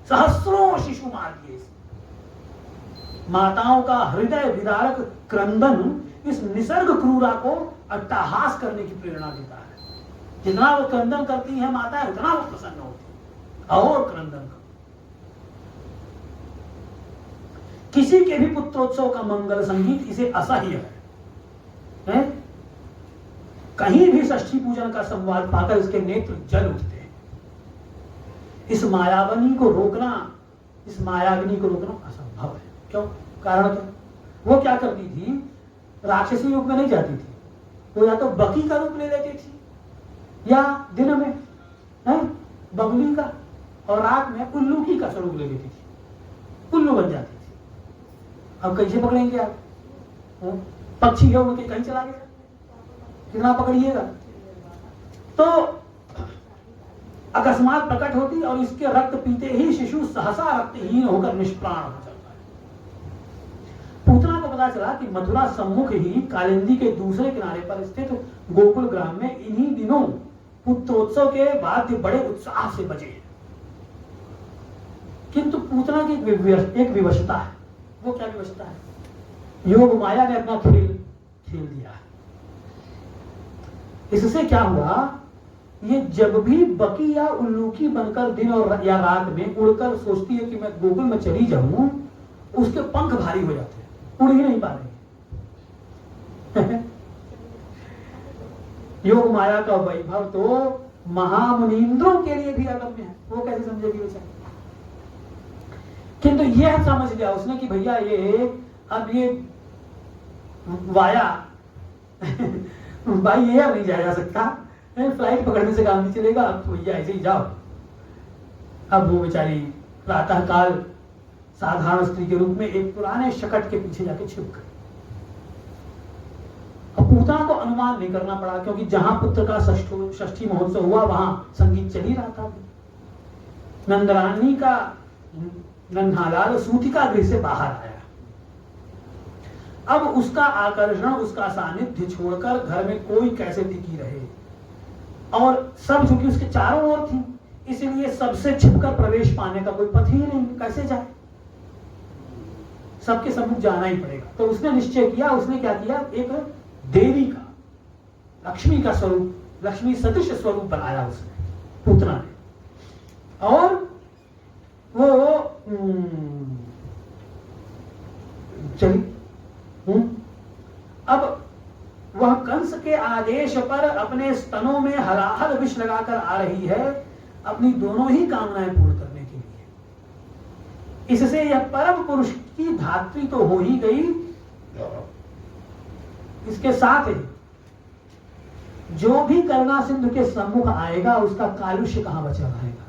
सहस्रों शिशु मार दिए। माताओं का हृदय विदारक क्रंदन इस निसर्ग क्रूरा को अट्टहास करने की प्रेरणा देता है। जितना वो क्रंदन करती है माताएं, उतना वो प्रसन्न होती है और क्रंदन कर। किसी के भी पुत्रोत्सव का मंगल संगीत इसे असह्य है? कहीं भी षष्ठी पूजन का संवाद पाकर इसके नेत्र जल उठते हैं। इस मायावनी को रोकना असंभव है। क्यों? कारण क्या? वो क्या करती थी? राक्षसी रूप में नहीं जाती थी, वो या तो बकी का रूप ले लेती थी या दिन में बगली का और रात में उल्लू का स्वरूप ले लेती थी, उल्लू बन जाती थी। अब कैसे पकड़ेंगे आप? पक्षी है उनके कहीं चला गया, कितना पकड़िएगा? तो अकस्मात प्रकट होती और इसके रक्त पीते ही शिशु सहसा रक्तहीन होकर निष्प्राण हो जाता है। पूतना को पता चला कि मथुरा सम्मुख ही कालिंदी के दूसरे किनारे पर स्थित गोकुल ग्राम में इन्हीं दिनों पुत्रोत्सव के वाद्य बड़े उत्साह से बजे। किंतु पूतना की एक विवशता है। वो क्या विवशता है? योग माया ने अपना खेल दिया। इससे क्या हुआ? ये जब भी बकी या उल्लू की बनकर दिन और या रात में उड़कर सोचती है कि मैं गोकुल में चली जाऊं, उसके पंख भारी हो जाते हैं, उड़ ही नहीं पा रहे। योग माया का वैभव तो महामुनींद्रों के लिए भी अगम्य है। वो कैसे समझेगी बेचारी? किंतु यह समझ लिया उसने कि भैया ये अब ये वाया भाई ये अब नहीं जाया जा सकता, फ्लाइट पकड़ने से काम नहीं चलेगा, अब तो भैया ऐसे ही जाओ। अब वो बेचारी प्रातः काल साधारण स्त्री के रूप में एक पुराने शकट के पीछे जाके छिप गई। अब पूतना को अनुमान नहीं करना पड़ा, क्योंकि जहां पुत्र का षष्ठी महोत्सव हुआ वहां संगीत चल ही रहा था। नंदरानी का नन्हालाल सूतिका गृह से बाहर आया। अब उसका आकर्षण, उसका सानिध्य छोड़कर घर में कोई कैसे टिकी रहे, और सब चूंकि उसके चारों ओर थी, इसलिए सबसे छिपकर प्रवेश पाने का कोई पथ ही नहीं। कैसे जाए? सबके सम्मुख जाना ही पड़ेगा। तो उसने निश्चय किया। उसने क्या किया? एक देवी का, लक्ष्मी का स्वरूप, लक्ष्मी सदृश स्वरूप बनाया उसने, पूतना ने। और वो चली। अब वह कंस के आदेश पर अपने स्तनों में हलाहल विष लगाकर आ रही है अपनी दोनों ही कामनाएं पूर्ण करने के लिए। इससे यह परम पुरुष की धात्री तो हो ही गई, इसके साथ ही जो भी करुणा सिंधु के सम्मुख आएगा उसका कालुष्य कहां बचा रहेगा,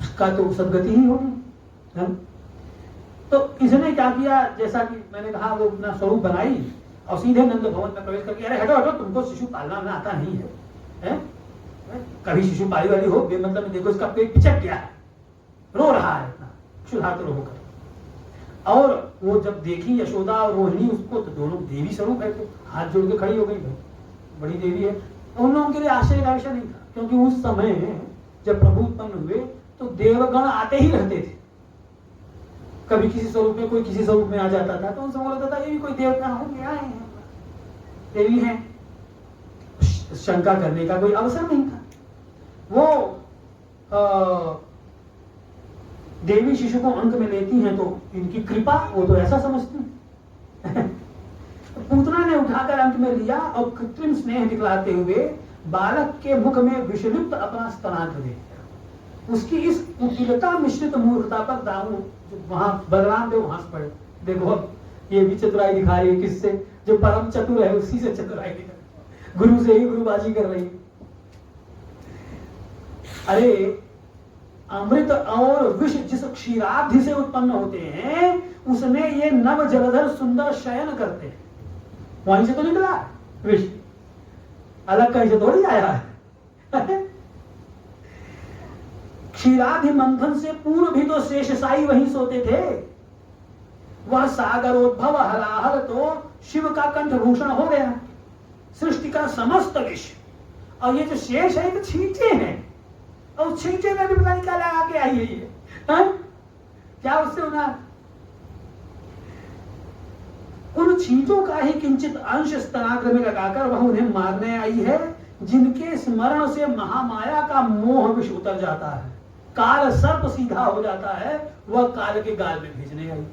उसका तो सदगति ही होगी है? तो इसने क्या किया, जैसा कि मैंने कहा, वो अपना स्वरूप बनाई और सीधे नंद भवन में प्रवेश करके, अरे हटो हटो, तुमको शिशु पालना में आता नहीं है, है? कभी शिशु पाली वाली हो, मतलब देखो इसका पेट पिचक गया है, रो रहा है इतना क्षुधातुर होकर। और वो जब देखी यशोदा और रोहिणी उसको, तो दोनों देवी स्वरूप है, तो हाथ जोड़ के खड़ी हो गई, बड़ी देवी है। तो उन लोगों के लिए आश्चर्य का विषय नहीं था, क्योंकि उस समय जब प्रभु उत्पन्न हुए तो देवगण आते ही रहते थे, कभी किसी स्वरूप में कोई किसी स्वरूप में आ जाता था, तो उनसे बोला था ये भी कोई देवता होंगे, आए हैं देवी हैं, शंका करने का कोई अवसर नहीं था। वो देवी शिशु को अंक में लेती हैं तो इनकी कृपा, वो तो ऐसा समझती हैं। पूतना ने उठाकर अंक में लिया और कृत्रिम स्नेह दिखलाते हुए बालक के मुख में विषलिप्त अपना स्तनाग्र दे दिया। उसकी इस कुटिलता मिश्रित मूर्खता पर दाऊ वहां बलराम देव हंस पड़े। देखो अब ये भी चतुराई दिखा रही है, किससे? जो परम चतुर है उसी से चतुराई दिखा, गुरु से ही गुरुबाजी कर रही है। अरे अमृत और विष जिस क्षीराब्धि से उत्पन्न होते हैं उसमें ये नव जलधर सुंदर शयन करते हैं, वहीं से तो निकला विष, अलग कहीं से थोड़ी आया है। क्षीराधि मंथन से पूर्व भी तो शेषशाही वहीं सोते थे। वह सागरोद्भव हलाहल तो शिव का कंठभूषण हो गया, सृष्टि का समस्त विष। और ये जो शेष है तो छींचे हैं, और छींचे में भी पता नहीं क्या लगा के आई है ये, क्या उससे उन्हें उन छींचों का ही किंचित अंश स्तनाग्र में लगाकर वह उन्हें मारने आई है, जिनके स्मरण से महामाया का मोह विष उतर जाता है, काल सर्प सीधा हो जाता है, वह काल के गाल में भेजने आई।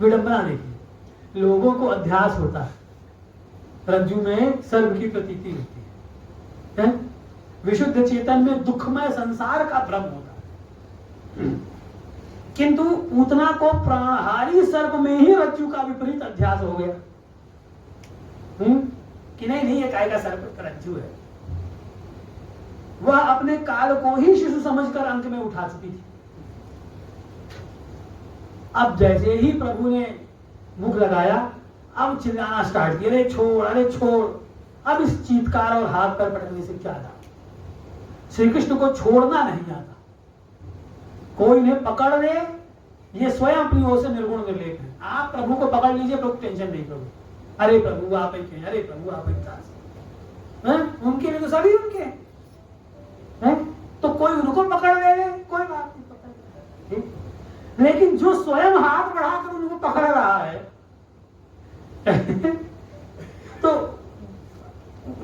विडंबना देखिए, लोगों को अध्यास होता है, रज्जु में सर्प की प्रतीति होती है, विशुद्ध चेतन में दुखमय संसार का भ्रम होता है, किंतु पूतना को प्राणहारी सर्प में ही रज्जु का विपरीत अध्यास हो गया। कि नहीं ये काय का सर्प रज्जु है। वह अपने काल को ही शिशु समझकर अंक में उठा चुकी थी। अब जैसे ही प्रभु ने मुख लगाया, अब चिल्लाना स्टार्ट किया, अरे छोड़ अरे छोड़। अब इस चीत्कार और हाथ पर पटकने से क्या था? श्री कृष्ण को छोड़ना नहीं आता, कोई ने पकड़ ले, ये स्वयं अपनी ओर से निर्गुण निर्लेप है। आप प्रभु को पकड़ लीजिए, प्रभु टेंशन नहीं, प्रभु अरे प्रभु आप ही के, अरे प्रभु आप ही, उनके लिए तो सभी उनके हैं, तो कोई उनको पकड़ ले, कोई बात नहीं, पकड़। लेकिन जो स्वयं हाथ बढ़ाकर उनको पकड़ रहा है तो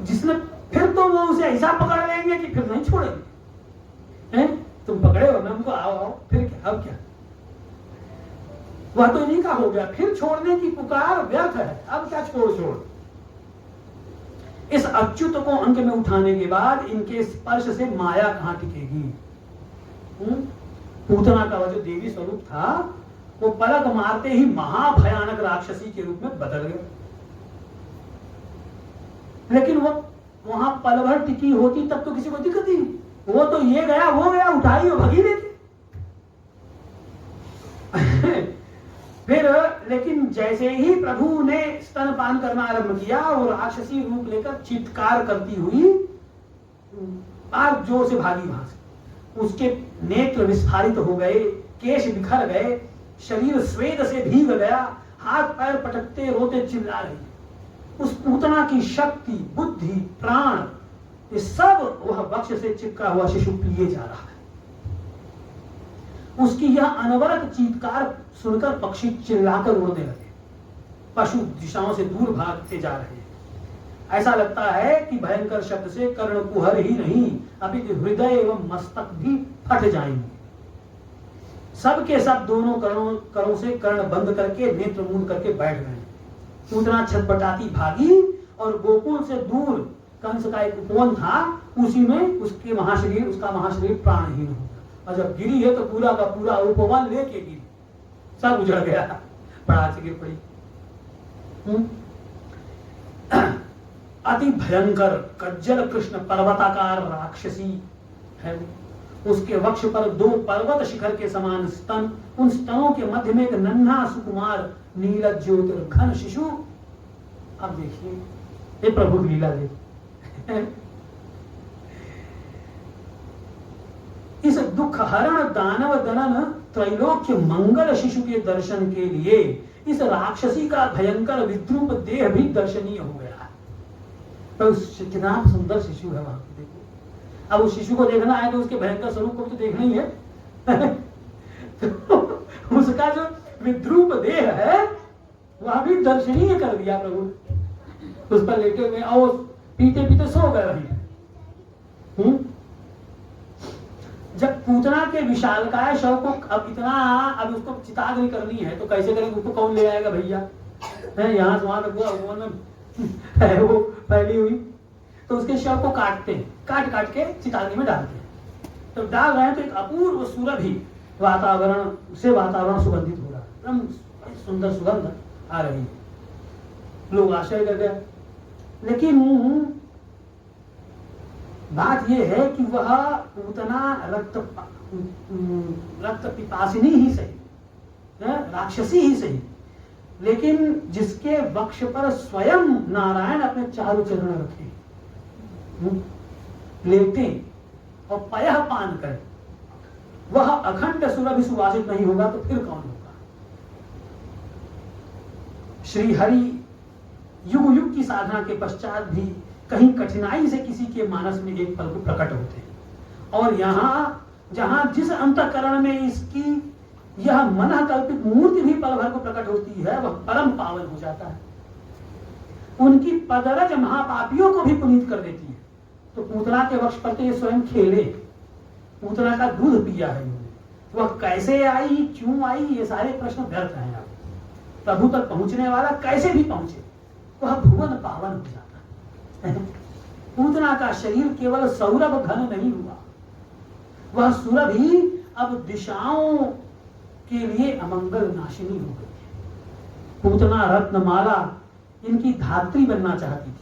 जिसने, फिर तो वो उसे ऐसा पकड़ लेंगे कि फिर नहीं छोड़ेंगे। तुम पकड़े हो ना हमको, आओ आओ, फिर क्या, अब क्या? वह तो इन्हीं का हो गया, फिर छोड़ने की पुकार व्यर्थ है, अब क्या छोड़ छोड़। इस अच्युत को अंक में उठाने के बाद इनके स्पर्श से माया कहां टिकेगी? पूतना का वह जो देवी स्वरूप था वो पलक मारते ही महाभयानक राक्षसी के रूप में बदल गया। लेकिन वो वहां पल भर टिकी होती तब तो किसी को दिक्कत नहीं, वो तो ये गया वो गया, उठाई और भगी लेती। फिर लेकिन जैसे ही प्रभु ने स्तनपान करना आरंभ किया और राक्षसी रूप लेकर चित्कार करती हुई बार जोर से भागी वहां से। उसके नेत्र विस्फारित हो गए, केश बिखर गए, शरीर स्वेद से भीग गया, हाथ पैर पटकते रोते चिल्ला रही। उस पूतना की शक्ति, बुद्धि, प्राण, ये सब वह वक्ष से चिपका हुआ शिशु लिए जा रहा है। उसकी यह अनवरत चीत्कार सुनकर पक्षी चिल्लाकर उड़ने लगे, पशु दिशाओं से दूर भागते जा रहे हैं। ऐसा लगता है कि भयंकर शब्द से कर्ण कुहर ही नहीं अपितु हृदय एवं मस्तक भी फट जाएंगे। सबके सब दोनों करों से कर्ण बंद करके नेत्र मूंद करके बैठ गए। पूतना छटपटाती भागी और गोकुल से दूर कंस का एक उपवन था, उसी में उसका महाशरीर प्राणहीन हो गया। और जब गिरी है तो पूरा का पूरा उपवन लेके गिरी, सब उजड़ गया, पड़ा से गिर पड़ी। अति भयंकर कज्जल कृष्ण पर्वताकार राक्षसी है। उसके वक्ष पर 2 पर्वत शिखर के समान स्तन, उन स्तनों के मध्य में एक नन्हा सुकुमार नील ज्योतिर्घन शिशु। अब देखिए ये प्रभु की लीला देखिए। इस दुख हरण दानव दनन त्रैलोक्य मंगल शिशु के दर्शन के लिए इस राक्षसी का भयंकर विद्रूप देह भी दर्शनीय हो गया। तो कितना सुंदर शिशु है वहां पे देखो। अब उस शिशु को देखना है तो उसके भयंकर स्वरूप को तो देखना ही है। तो उसका जो विद्रूप देह है वह भी दर्शनीय कर दिया प्रभु। उस पर लेटे हुए और पीते पीते सो गए वहीं। जब पूतना के विशालकाय शव को अब उसको चिताग्नि करनी है तो कैसे करेंगे, उसको कौन ले आएगा भैया, यहाँ से वहां तक हुआ है वो फैली हुई। तो उसके शव को काट काट के चिताग्नि में डालते हैं। तो डाल रहे हैं तो एक अपूर्व सुरभि वातावरण सुगंधित हो रहा है, एकदम सुंदर सुगंध आ रही है। लोग आश्चर्य कर गए। लेकिन बात यह है कि वह उतना रक्त पिपासिनी ही सही, राक्षसी ही सही, लेकिन जिसके वक्ष पर स्वयं नारायण अपने चारों चरण रखे, लेटे और पयः पान करे, वह अखंड सुरभि सुवासित नहीं होगा तो फिर कौन होगा। श्री हरि युग युग की साधना के पश्चात भी कहीं कठिनाई से किसी के मानस में एक पल को प्रकट होते हैं। और जहां जिस अंतःकरण में इसकी यह मन कल्पित मूर्ति भी पल भर को प्रकट होती है, वह परम पावन हो जाता है। उनकी पदरज महापापियों को भी पुनीत कर देती है। तो पूतना के वक्ष पर तो ये स्वयं खेले, पूतना का दूध पिया है इन्होंने, वह कैसे आई, क्यों आई, ये सारे प्रश्न व्यर्थ हैं। आप प्रभु तक पहुंचने वाला कैसे भी पहुंचे, वह भुवन पावन हो जाता है। पूतना का शरीर केवल सौरभ घन नहीं हुआ, वह सुरभि अब दिशाओं के लिए अमंगल नाशिनी हो गई। पूतना रत्नमाला इनकी धात्री बनना चाहती थी,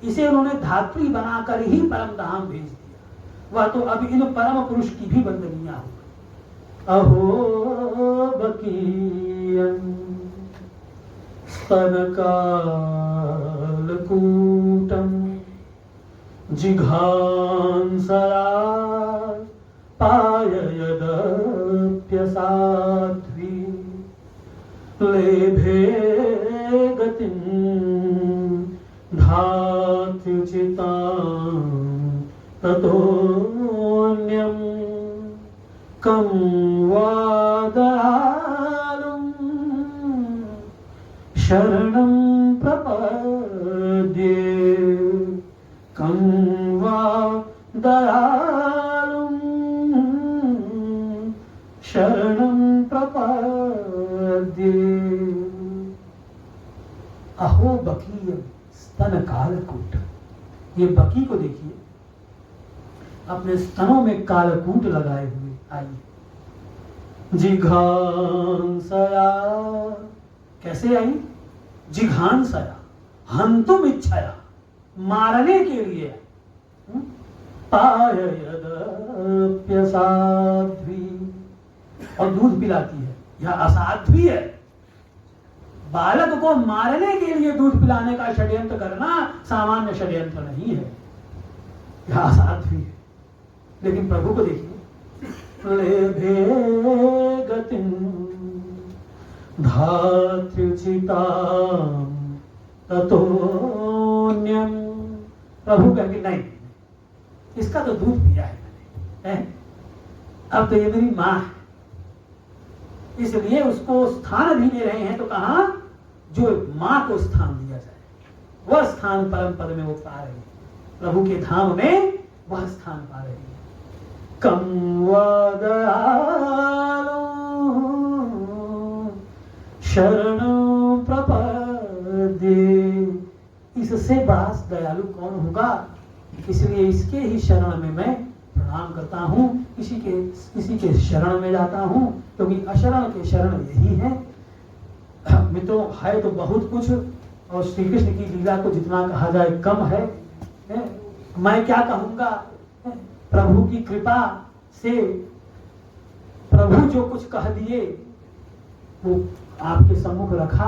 इसे उन्होंने धात्री बनाकर ही परम धाम भेज दिया। वह तो अब इन परम पुरुष की भी वंदनीय हो गई। अहो बकीयं स्तनकालकूटं जिघांसया पाययदप्यसाध्वी लेभे गतिं धात्युचितां ततोऽन्यं कं वा दयालुं शरणं प्रपद्ये, कं वा दयालुं शरणं प्रपद्ये। अहो बकीय स्तन कालकूट, ये बकी को देखिए अपने स्तनों में कालकूट लगाए हुए आई। जिघांसया, कैसे आई, जिघांसया हंतुम इच्छया, मारने के लिए। पाययदप्यसाध्वी, और दूध पिलाती है। यह असाध्वी है, बालक को मारने के लिए दूध पिलाने का षड्यंत्र करना सामान्य षड्यंत्र नहीं है, यह असाध्वी है। लेकिन प्रभु को देखिए, लेभे गतिं धात्युचितां ततोऽन्यं। प्रभु कहेंगे नहीं, इसका तो दूध पिया है मैंने, अब तो ये मेरी माँ है, इसलिए उसको स्थान भी दे रहे हैं। तो कहा जो माँ को स्थान दिया जाए, वह स्थान परम पद में वो पा रही है, प्रभु के धाम में वह स्थान पा रही है। कं वा दयालु शरणं प्रपद्ये, इससे बड़ा दयालु कौन होगा। इसलिए इसके ही शरण में मैं प्रणाम करता हूँ, इसी के शरण में जाता हूँ, क्योंकि अशरण के शरण यही है। मित्रों, है तो बहुत कुछ, और श्री कृष्ण की लीला को जितना कहा जाए कम है। मैं क्या कहूँगा, प्रभु की कृपा से प्रभु जो कुछ कह दिए वो आपके सम्मुख रखा।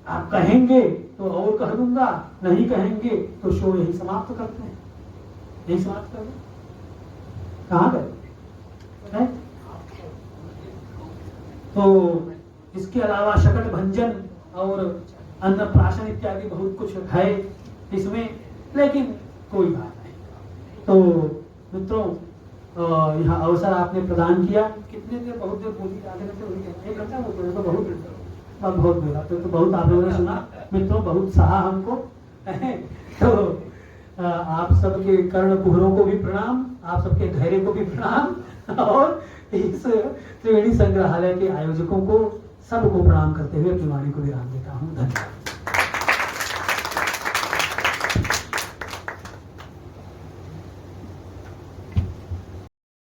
आप कहेंगे तो और कह दूंगा, नहीं कहेंगे तो शो यही समाप्त करते हैं, यही समाप्त कर दो। कहाँ गए? तो इसके अलावा शकट भंजन और अन्नप्राशन इत्यादि बहुत कुछ है इसमें, लेकिन कोई बात नहीं। तो मित्रों, यह अवसर आपने प्रदान किया। कितने देर, बहुत देर बोली, आधे घंटे, 1 घंटा बोलते तो बहुत बोला तो बहुत आप लोगों ने सुना। मित्रों, बहुत सहा हमको। तो आप सबके कर्ण कुहरों को भी प्रणाम, आप सबके धैर्य को भी प्रणाम, और इस त्रिवेणी संग्रहालय के आयोजकों को सबको प्रणाम करते हुए अपनी वाणी को विराम देता हूँ। धन्यवाद।